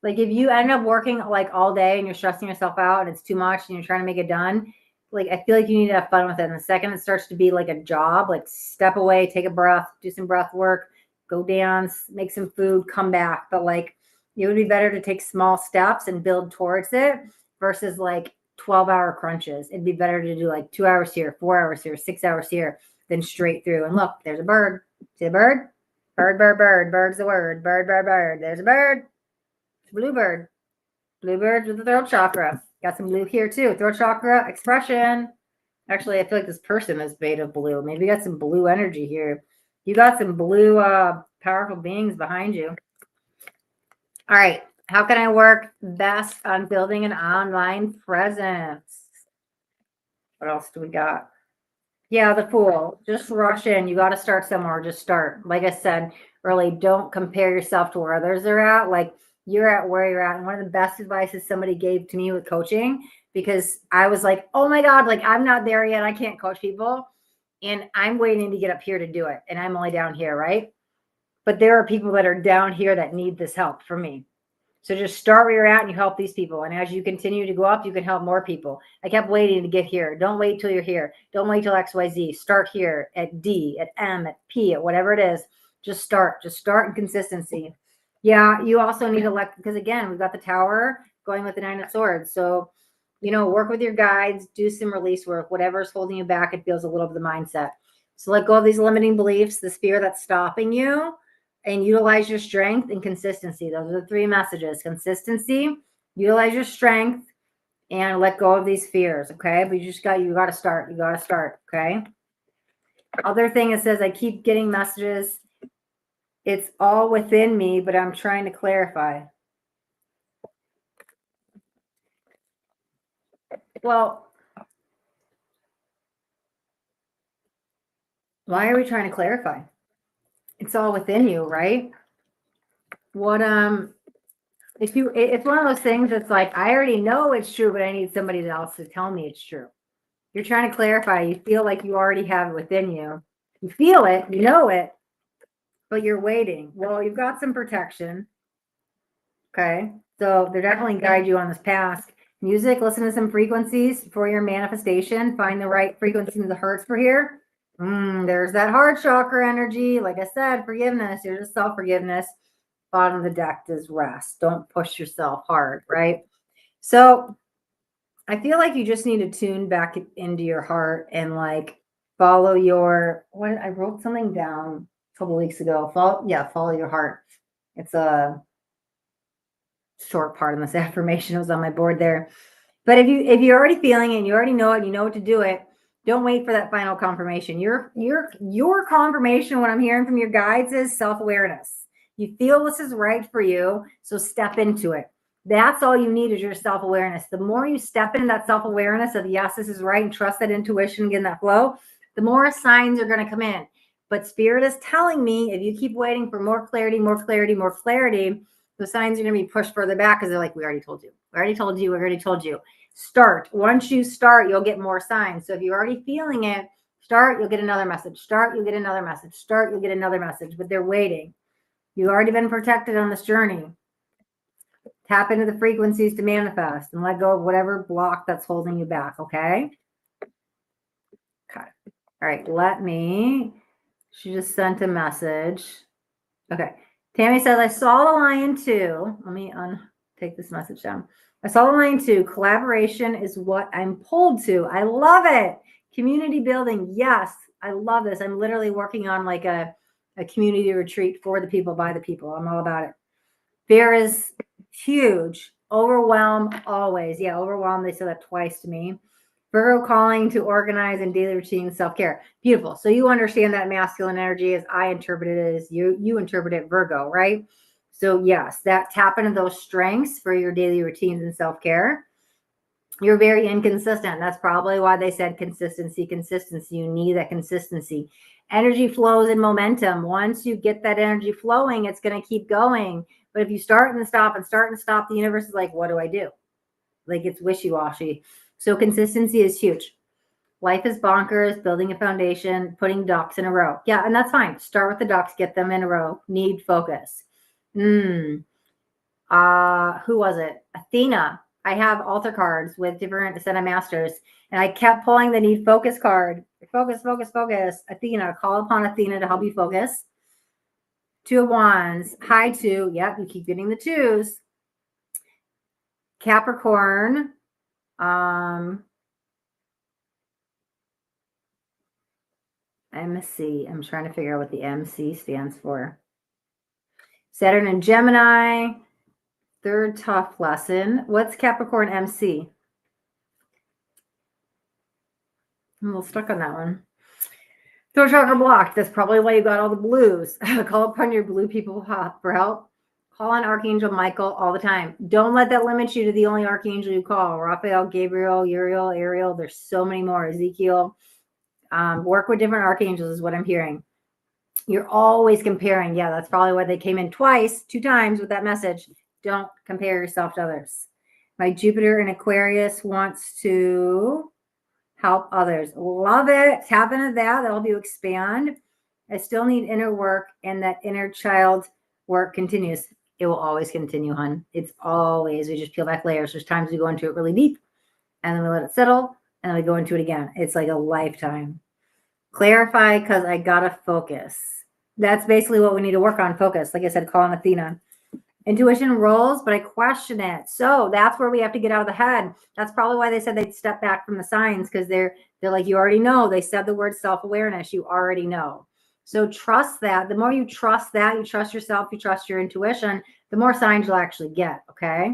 Like if you end up working like all day and you're stressing yourself out and it's too much and you're trying to make it done, like I feel like you need to have fun with it. And the second it starts to be like a job, like step away, take a breath, do some breath work, go dance, make some food, come back. But like It would be better to take small steps and build towards it versus like 12-hour crunches. It'd be better to do like 2 hours here, 4 hours here, 6 hours here, than straight through. And look, there's a bird. See the bird? Bird, bird, bird. Bird's the word. Bird, bird, bird. There's a bird. It's a bluebird. Bluebird with the throat chakra. Got some blue here too. Throat chakra, expression. Actually, I feel like this person is made of blue. Maybe you got some blue energy here. You got some blue, powerful beings behind you. All right. How can I work best on building an online presence? What else do we got? Yeah, the Fool. Just rush in. You got to start somewhere. Just start. Like I said, really don't compare yourself to where others are at. Like you're at where you're at. And one of the best advices somebody gave to me with coaching, because I was like, oh my God, like I'm not there yet. I can't coach people. And I'm waiting to get up here to do it. And I'm only down here, right? But there are people that are down here that need this help from me. So just start where you're at and you help these people. And as you continue to go up, you can help more people. I kept waiting to get here. Don't wait till you're here. Don't wait till XYZ. Start here at D, at M, at P, at whatever it is. Just start. Just start in consistency. Yeah, you also need to because again, we've got the Tower going with the Nine of Swords. So, work with your guides, do some release work. Whatever's holding you back, it feels a little of the mindset. So let go of these limiting beliefs, this fear that's stopping you, and utilize your strength and consistency. Those are the three messages. Consistency, utilize your strength, and let go of these fears. Okay. But you got to start. You got to start. Okay. Other thing, it says, I keep getting messages. It's all within me, but I'm trying to clarify. Well, why are we trying to clarify? It's all within you, right? What, it's one of those things that's like, I already know it's true, but I need somebody else to tell me it's true. You're trying to clarify. You feel like you already have it within you. You feel it, you know it, but you're waiting. Well, you've got some protection. Okay. So they're definitely guide you on this path. Music, listen to some frequencies for your manifestation. Find the right frequency in the hertz for here. There's that heart chakra energy. Like I said, forgiveness. Here's just self-forgiveness. Bottom of the deck is rest. Don't push yourself hard, right? So I feel like you just need to tune back into your heart and like follow I wrote something down a couple weeks ago. Follow your heart. It's a short part of this affirmation. It was on my board there. But if you're already feeling it and you already know it, you know what to do it, don't wait for that final confirmation. Your confirmation, what I'm hearing from your guides, is self-awareness. You feel this is right for you, so step into it. That's all you need is your self-awareness. The more you step into that self-awareness of, yes, this is right, and trust that intuition, get in that flow, the more signs are going to come in. But Spirit is telling me, if you keep waiting for more clarity, more clarity, more clarity, the signs are going to be pushed further back because they're like, we already told you. We already told you. We already told you. Start. Once you start, you'll get more signs. So if you're already feeling it, start, you'll get another message. Start, you'll get another message. Start, you'll get another message. But they're waiting. You've already been protected on this journey. Tap into the frequencies to manifest and let go of whatever block that's holding you back, okay? Okay. All right, she just sent a message. Okay. Tammy says, I saw the line too. Let me take this message down. I saw the line too. Collaboration is what I'm pulled to. I love it. Community building. Yes, I love this. I'm literally working on like a community retreat for the people, by the people. I'm all about it. Fear is huge. Overwhelm always. Yeah, overwhelm. They said that twice to me. Virgo calling to organize and daily routine self-care. Beautiful. So you understand that masculine energy as I interpret it, as you interpret it, Virgo, right? So yes, that tap into those strengths for your daily routines and self-care. You're very inconsistent. That's probably why they said consistency. You need that consistency. Energy flows in momentum. Once you get that energy flowing, it's going to keep going. But if you start and stop and start and stop, the universe is like, what do I do? Like it's wishy-washy. So consistency is huge. Life is bonkers, building a foundation, putting ducks in a row. Yeah, and that's fine. Start with the ducks, get them in a row. Need focus. Who was it? Athena. I have altar cards with different Ascended Masters, and I kept pulling the need focus card. Focus, focus, focus. Athena, call upon Athena to help you focus. Two of Wands. High two. Yep, you keep getting the twos. Capricorn. MC. I'm trying to figure out what the MC stands for. Saturn and Gemini. Third tough lesson. What's Capricorn MC? I'm a little stuck on that one. Throat chakra blocked. That's probably why you got all the blues. Call upon your blue people for help. Call on Archangel Michael all the time. Don't let that limit you to the only archangel you call. Raphael, Gabriel, Uriel, Ariel. There's so many more. Ezekiel. Work with different archangels is what I'm hearing. You're always comparing. Yeah, that's probably why they came in two times with that message. Don't compare yourself to others. My Jupiter in Aquarius wants to help others. Love it. Tap into that. That'll help you expand. I still need inner work, and that inner child work continues. It will always continue, hon. It's always, we just peel back layers. There's times we go into it really deep, and then we let it settle, and then we go into it again. It's like a lifetime. Clarify, because I gotta focus. That's basically what we need to work on. Focus. Like I said, call on Athena. Intuition rolls, but I question it. So that's where we have to get out of the head. That's probably why they said they'd step back from the signs, because they're like, you already know. They said the word self-awareness. You already know. So trust that. The more you trust that, you trust yourself, you trust your intuition, the more signs you'll actually get. Okay.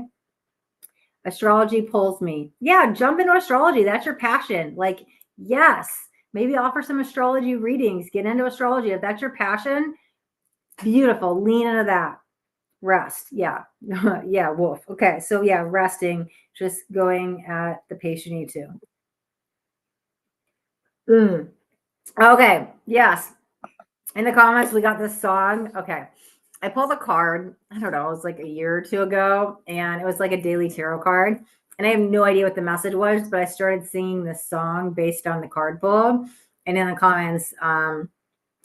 Astrology pulls me. Yeah, jump into astrology. That's your passion. Like, yes, maybe offer some astrology readings. Get into astrology. If that's your passion, beautiful. Lean into that. Rest. Yeah. Yeah. Wolf. Okay. So yeah, resting, just going at the pace you need to. Okay. Yes. In the comments, we got this song. Okay. I pulled a card. I don't know. It was like a year or two ago, and it was like a daily tarot card. And I have no idea what the message was, but I started singing this song based on the card pull. And in the comments,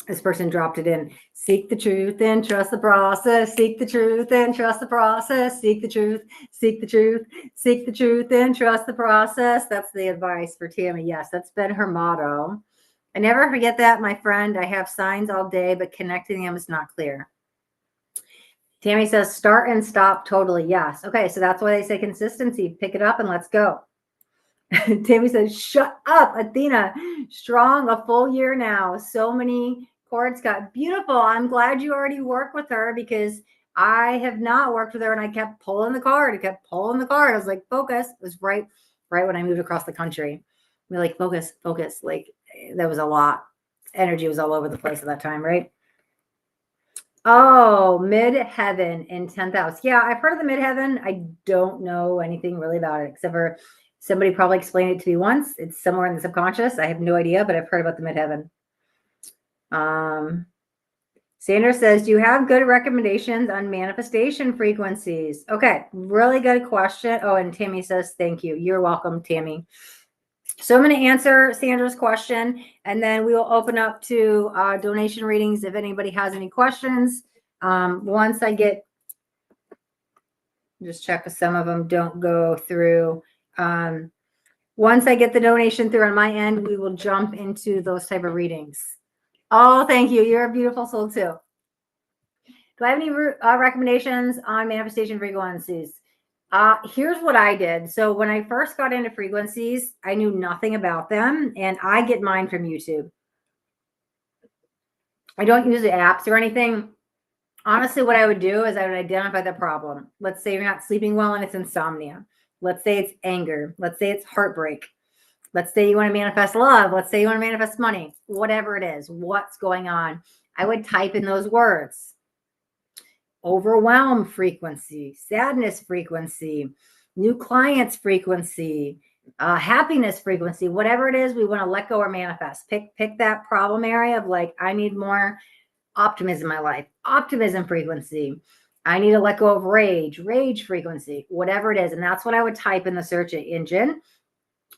this person dropped it in. Seek the truth and trust the process. Seek the truth and trust the process. Seek the truth. Seek the truth. Seek the truth and trust the process. That's the advice for Tammy. Yes, that's been her motto. I never forget that, my friend. I have signs all day, but connecting them is not clear. Tammy says start and stop totally. Yes. Okay, so that's why they say consistency. Pick it up and let's go. Tammy says, shut up, Athena. Strong, a full year now. So many cords got beautiful. I'm glad you already work with her, because I have not worked with her, and I kept pulling the card. I kept pulling the card. I was like, focus. It was right when I moved across the country. We're like, focus. Like, that was a lot. Energy was all over the place at that time, right? Oh, midheaven in 10th house. Yeah, I've heard of the midheaven. I don't know anything really about it, except for somebody probably explained it to me once. It's somewhere in the subconscious. I have no idea, but I've heard about the midheaven. Sandra says, do you have good recommendations on manifestation frequencies? Okay, really good question. Oh, and Tammy says, thank you. You're welcome, Tammy. So I'm going to answer Sandra's question, and then we will open up to donation readings if anybody has any questions. Once I get, just check if some of them don't go through. Once I get the donation through on my end, we will jump into those type of readings. Oh, thank you. You're a beautiful soul too. Do I have any recommendations on manifestation frequencies? Here's what I did. So when I first got into frequencies, I knew nothing about them, and I get mine from YouTube. I don't use the apps or anything. Honestly, what I would do is I would identify the problem. Let's say you're not sleeping well and it's insomnia. Let's say it's anger. Let's say it's heartbreak. Let's say you want to manifest love. Let's say you want to manifest money. Whatever it is, what's going on? I would type in those words. Overwhelm frequency, sadness frequency, new clients frequency, happiness frequency, whatever it is we want to let go or manifest. Pick that problem area of like, I need more optimism in my life, optimism frequency. I need to let go of rage frequency, whatever it is. And that's what I would type in the search engine.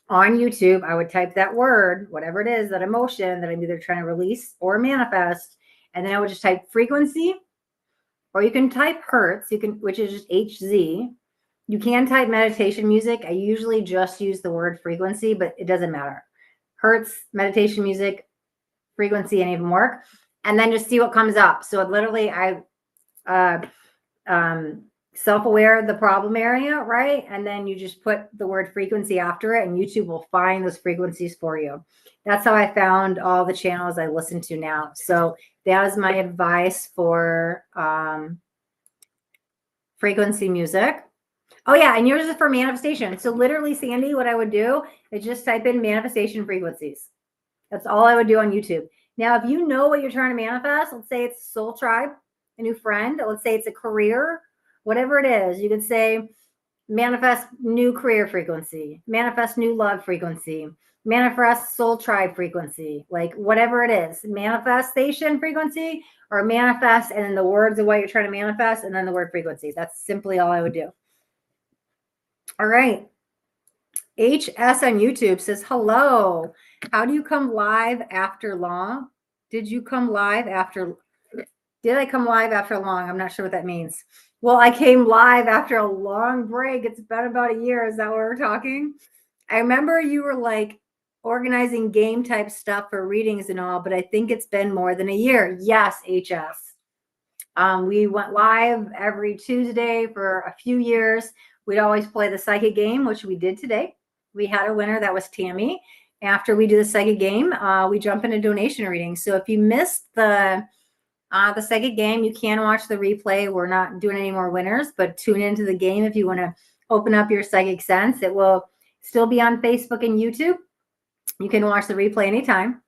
On YouTube, I would type that word, whatever it is, that emotion that I'm either trying to release or manifest. And then I would just type frequency, or you can type hertz, which is just HZ. You can type meditation music. I usually just use the word frequency, but it doesn't matter. Hertz, meditation music, frequency, and even work. and then just see what comes up. So literally, uh, um, self-aware of the problem area, right? And then you just put the word frequency after it, and YouTube will find those frequencies for you. That's how I found all the channels I listen to now. So that is my advice for frequency music. Oh yeah, and yours is for manifestation. So literally, Sandy, what I would do is just type in manifestation frequencies. That's all I would do on YouTube. Now, if you know what you're trying to manifest, let's say it's soul tribe, a new friend, let's say it's a career, whatever it is, you could say manifest new career frequency, manifest new love frequency, manifest soul tribe frequency, like whatever it is, manifestation frequency or manifest and then the words of what you're trying to manifest and then the word frequency. That's simply all I would do. All right. HS on YouTube says, hello. How do you come live after long? Did you come live after? Did I come live after long? I'm not sure what that means. Well, I came live after a long break. It's been about a year. Is that what we're talking? I remember you were like organizing game type stuff for readings and all, but I think it's been more than a year. Yes, HS. We went live every Tuesday for a few years. We'd always play the psychic game, which we did today. We had a winner that was Tammy. After we do the psychic game, we jump into donation readings. So if you missed the psychic game, you can watch the replay. We're not doing any more winners, but tune into the game if you want to open up your psychic sense. It will still be on Facebook and YouTube. You can watch the replay anytime.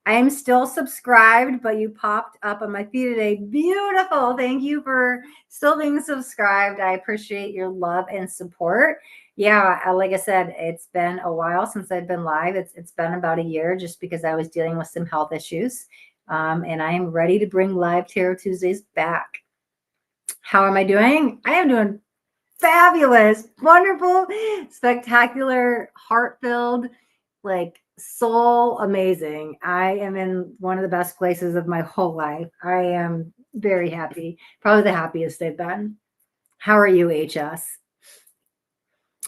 I am still subscribed, but you popped up on my feed today. Beautiful. Thank you for still being subscribed. I appreciate your love and support. Yeah, like I said, it's been a while since I've been live. It's been about a year just because I was dealing with some health issues. And I am ready to bring live Tarot Tuesdays back. How am I doing? I am doing fabulous, wonderful, spectacular, heart-filled, like soul amazing. I am in one of the best places of my whole life. I am very happy, probably the happiest I've been. How are you, HS?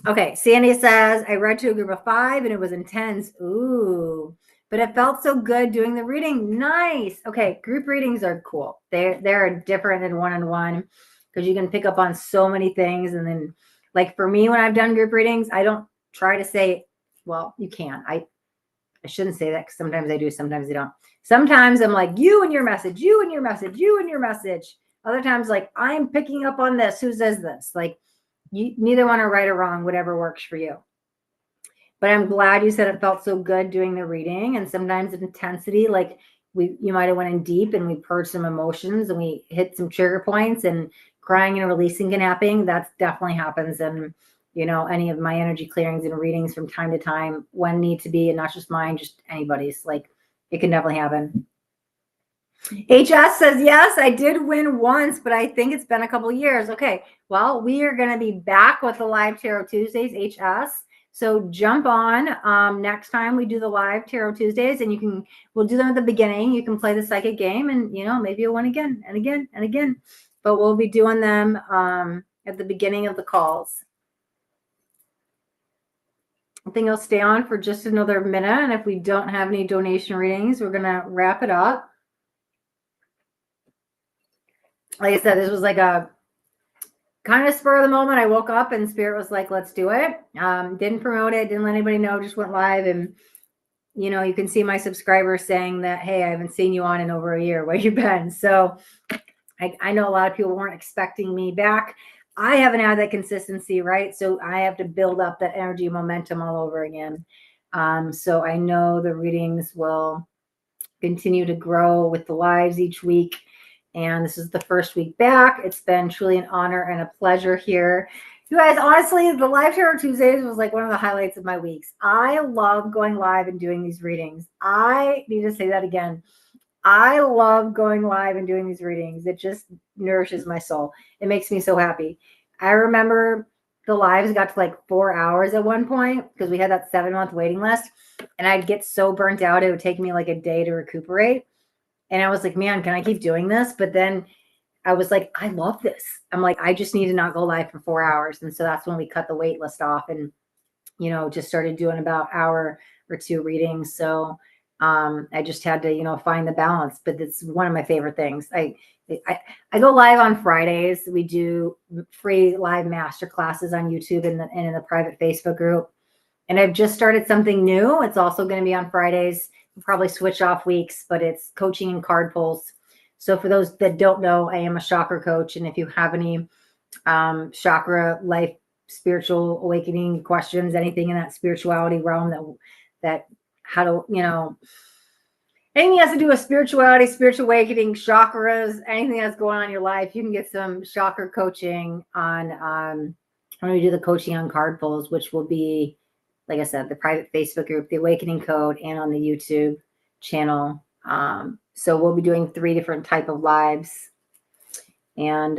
Okay, Sandy says, I read to a group of 5 and it was intense. Ooh, but it felt so good doing the reading. Nice. Okay, group readings are cool. They're different than one-on-one because you can pick up on so many things. And then, like for me, when I've done group readings, I don't try to say, well, you can. I shouldn't say that because sometimes I do, sometimes I don't. Sometimes I'm like, you and your message, you and your message, you and your message. Other times, like, I'm picking up on this. Who says this? Like, you neither want to right or wrong, whatever works for you. But I'm glad you said it felt so good doing the reading. And sometimes intensity, like you might have went in deep and we purged some emotions and we hit some trigger points and crying and releasing can happen. That definitely happens. And any of my energy clearings and readings from time to time when need to be, and not just mine, just anybody's. Like it can definitely happen. HS says, yes, I did win once, but I think it's been a couple of years. Okay, well, we are going to be back with the live Tarot Tuesdays, HS. So jump on next time we do the live Tarot Tuesdays, and we'll do them at the beginning. You can play the psychic game, and maybe you'll win again and again and again. But we'll be doing them at the beginning of the calls. I think I'll stay on for just another minute, and if we don't have any donation readings, we're going to wrap it up. Like I said, this was like a kind of spur of the moment. I woke up and Spirit was like, let's do it. Didn't promote it, didn't let anybody know, just went live. And, you can see my subscribers saying that, hey, I haven't seen you on in over a year. Where you been? So I know a lot of people weren't expecting me back. I haven't had that consistency, right? So I have to build up that energy momentum all over again. So I know the readings will continue to grow with the lives each week. And this is the first week back. It's been truly an honor and a pleasure here. You guys, honestly, the live Tarot Tuesdays was like one of the highlights of my weeks. I love going live and doing these readings. I need to say that again. I love going live and doing these readings. It just nourishes my soul. It makes me so happy. I remember the lives got to like 4 hours at one point because we had that 7-month waiting list. And I'd get so burnt out, it would take me like a day to recuperate. And I was like, man, can I keep doing this? But then I was like, I love this. I'm like, I just need to not go live for 4 hours. And so that's when we cut the wait list off and, just started doing about hour or two readings. So I just had to, find the balance, but it's one of my favorite things. I go live on Fridays. We do free live master classes on YouTube and in the private Facebook group. And I've just started something new. It's also going to be on Fridays. We'll probably switch off weeks, but it's coaching and card pulls. So for those that don't know, I am a chakra coach. And if you have any chakra, life, spiritual awakening questions, anything in that spirituality realm that how to, anything has to do with spirituality, spiritual awakening, chakras, anything that's going on in your life, you can get some chakra coaching on when we do the coaching on card pulls, which will be, like I said, the private Facebook group, the Awakening Code, and on the YouTube channel. So we'll be doing 3 different type of lives. And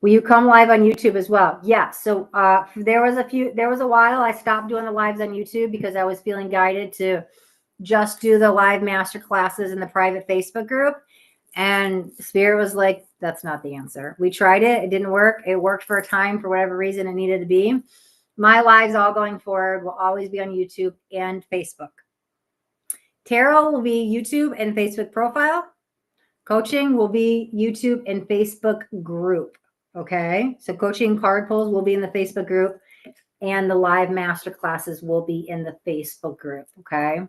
will you come live on YouTube as well? Yeah. So there was a while I stopped doing the lives on YouTube because I was feeling guided to just do the live master classes in the private Facebook group. And Spirit was like, that's not the answer. We tried it. It didn't work. It worked for a time for whatever reason it needed to be. My lives all going forward will always be on YouTube and Facebook. Tarot will be YouTube and Facebook profile. Coaching will be YouTube and Facebook group. Okay. So coaching card pulls will be in the Facebook group and the live master classes will be in the Facebook group. Okay.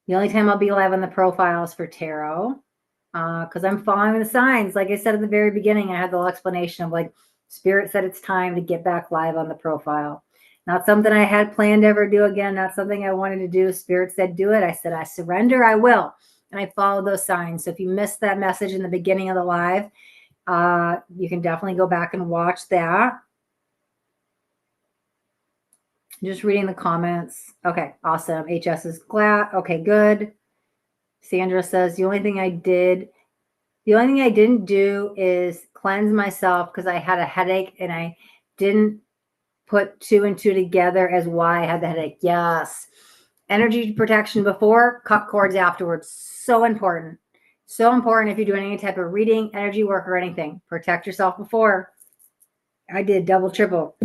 The only time I'll be live on the profile is for tarot because I'm following the signs. Like I said at the very beginning, I had the whole explanation of like Spirit said it's time to get back live on the profile. Not something I had planned to ever do again. Not something I wanted to do. Spirit said do it. I said I surrender. I will. And I follow those signs. So if you missed that message in the beginning of the live, you can definitely go back and watch that. Just reading the comments. Okay, awesome. HS is glad. Okay, good. Sandra says, the only thing I didn't do is cleanse myself because I had a headache and I didn't put 2 and 2 together as why I had the headache. Yes. Energy protection before, cut cords afterwards. So important. So important if you're doing any type of reading, energy work, or anything. Protect yourself before. I did double, triple.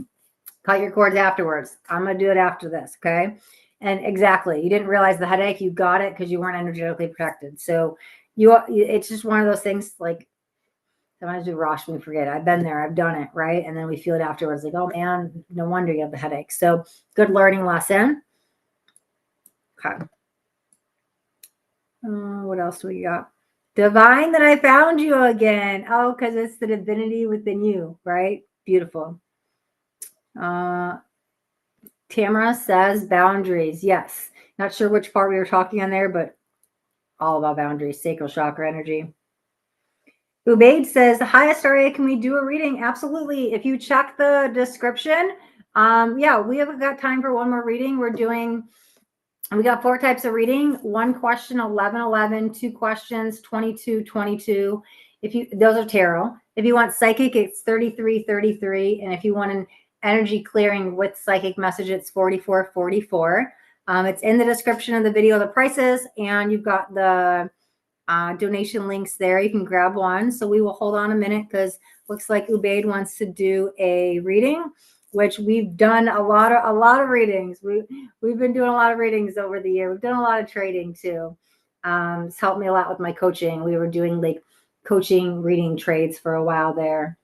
Cut your cords afterwards. I'm going to do it after this. Okay. And exactly. You didn't realize the headache. You got it because you weren't energetically protected. So it's just one of those things like sometimes we rush when we forget. I've been there. I've done it. Right. And then we feel it afterwards. Like, oh man, no wonder you have the headache. So good learning lesson. Okay. What else do we got? Divine that I found you again. Oh, because it's the divinity within you. Right. Beautiful. Tamara says boundaries. Yes. Not sure which part we were talking on there, but all about boundaries, sacral chakra energy. Ubaid says, hi, Astaria, can we do a reading? Absolutely. If you check the description, yeah, we have got time for one more reading. We got 4 types of reading, 1 question, 11, 2 questions, 22. Those are tarot. If you want psychic, it's 33. And if you want an energy clearing with psychic message, it's 44. It's in the description of the video, the prices, and you've got the donation links there. You can grab one. So we will hold on a minute because looks like Ubaid wants to do a reading, which we've done a lot of readings. We've been doing a lot of readings over the year. We've done a lot of trading too. It's helped me a lot with my coaching. We were doing like coaching reading trades for a while there.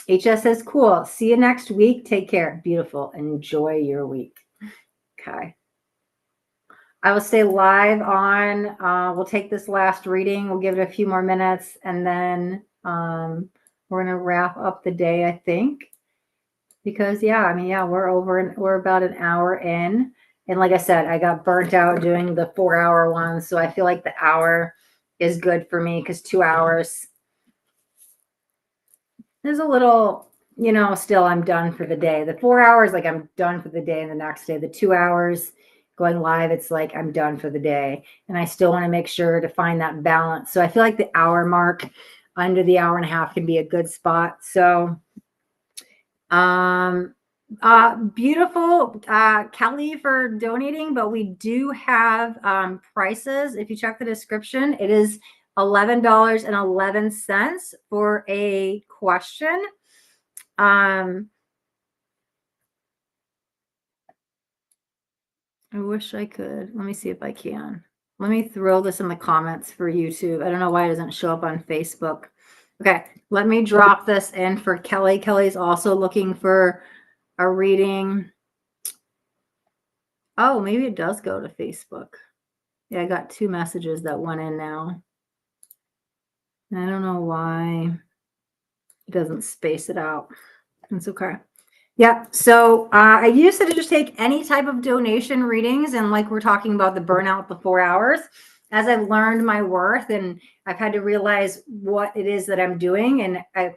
HS says, cool. See you next week. Take care. Beautiful. Enjoy your week. Okay. I will stay live on. We'll take this last reading. We'll give it a few more minutes, and then we're going to wrap up the day, I think. Because, we're about an hour in. And like I said, I got burnt out doing the 4-hour ones. So I feel like the hour is good for me because 2 hours is a little, still I'm done for the day. The 4 hours, like I'm done for the day and the next day. The 2 hours going live, it's like I'm done for the day. And I still want to make sure to find that balance. So I feel like the hour mark, under the hour and a half, can be a good spot. So beautiful, Kelly, for donating, but we do have prices. If you check the description, it is $11.11 for a question. I wish I could. Let me see if I can. Let me throw this in the comments for YouTube. I don't know why it doesn't show up on Facebook. Okay, let me drop this in for Kelly. Kelly's also looking for a reading. Oh, maybe it does go to Facebook. Yeah, I got 2 messages that went in now. I don't know why it doesn't space it out. It's okay. Yeah. So I used to just take any type of donation readings. And like we're talking about the burnout, the 4 hours, as I've learned my worth and I've had to realize what it is that I'm doing. And I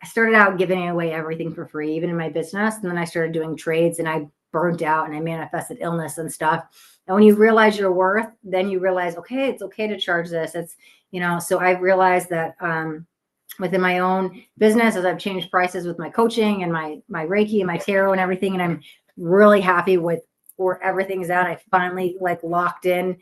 started out giving away everything for free, even in my business. And then I started doing trades and I burnt out and I manifested illness and stuff. And when you realize your worth, then you realize, okay, it's okay to charge this. It's, so I realized that, within my own business as I've changed prices with my coaching and my Reiki and my tarot and everything. And I'm really happy with where everything's at. I finally locked in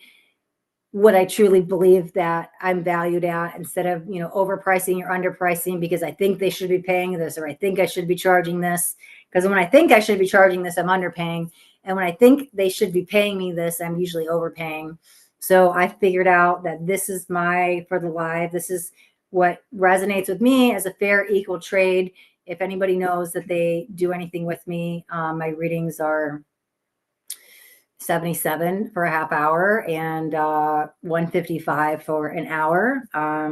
what I truly believe that I'm valued at instead of, overpricing or underpricing because I think they should be paying this or I think I should be charging this. Because when I think I should be charging this, I'm underpaying. And when I think they should be paying me this, I'm usually overpaying. So I figured out that this is for the live. This is what resonates with me as a fair, equal trade. If anybody knows that they do anything with me, my readings are $77 for a half hour and $155 for an hour.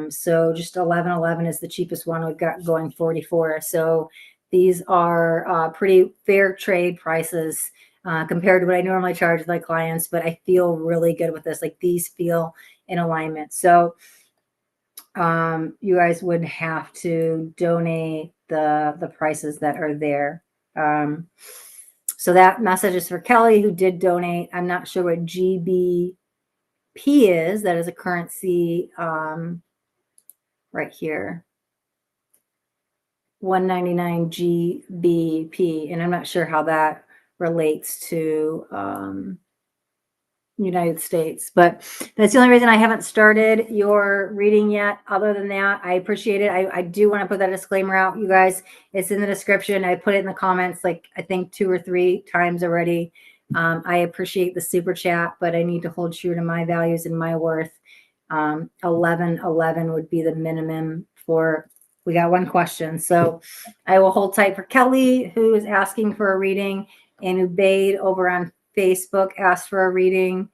So just 11.11 is the cheapest one. We've got going 44. So these are pretty fair trade prices compared to what I normally charge my clients. But I feel really good with this. These feel in alignment. So you guys would have to donate the prices that are there. So that message is for Kelly, who did donate. I'm not sure what GBP is. That is a currency right here. 199 GBP. And I'm not sure how that relates to United States, but that's the only reason I haven't started your reading yet. Other than that, I appreciate it. I do want to put that disclaimer out, you guys. It's in the description. I put it in the comments I think 2 or 3 times already. I appreciate the super chat, but I need to hold true to my values and my worth. 11.11 would be the minimum for. We got 1 question, so I will hold tight for Kelly, who is asking for a reading, and Ubaid over on Facebook asked for a reading.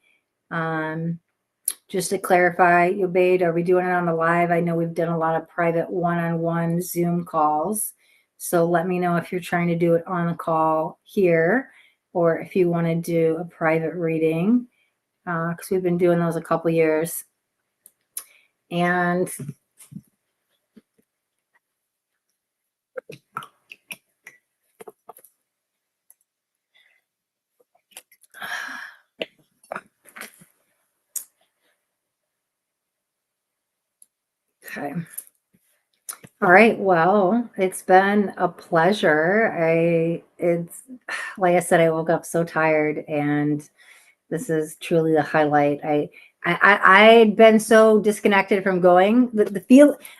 Just to clarify, Ubaid, are we doing it on the live? I know we've done a lot of private one-on-one Zoom calls. So let me know if you're trying to do it on a call here or if you want to do a private reading because we've been doing those a couple years. And okay. All right. Well, it's been a pleasure. It's like I said, I woke up so tired and this is truly the highlight. I'd been so disconnected from going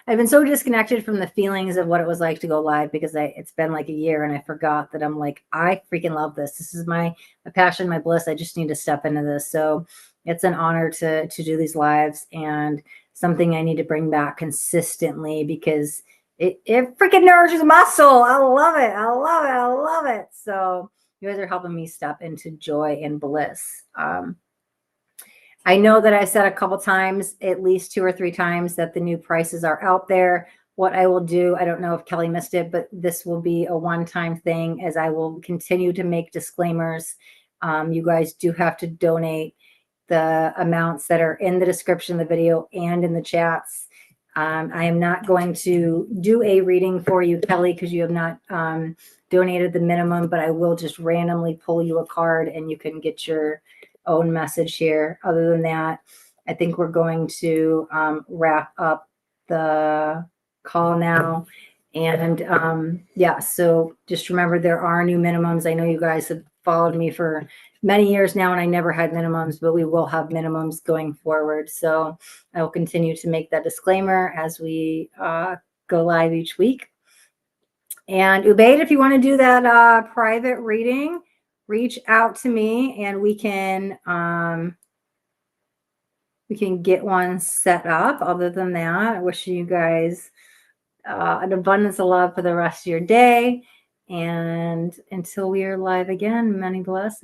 I've been so disconnected from the feelings of what it was like to go live because it's been like a year and I forgot that I'm I freaking love this. This is my passion, my bliss. I just need to step into this. So it's an honor to do these lives and something I need to bring back consistently because it freaking nourishes my soul. I love it. I love it. I love it. So you guys are helping me step into joy and bliss. I know that I said a couple times, at least 2 or 3 times, that the new prices are out there. What I will do, I don't know if Kelly missed it, but this will be a one-time thing as I will continue to make disclaimers. You guys do have to donate the amounts that are in the description of the video and in the chats. I am not going to do a reading for you, Kelly, because you have not donated the minimum, but I will just randomly pull you a card and you can get your own message here. Other than that, I think we're going to wrap up the call now. And yeah, so just remember there are new minimums. I know you guys have followed me for many years now and I never had minimums, but we will have minimums going forward. So I will continue to make that disclaimer as we go live each week. And Ubaid, if you want to do that private reading, reach out to me and we can get one set up. Other than that, wishing you guys an abundance of love for the rest of your day. And until we are live again, many blessings.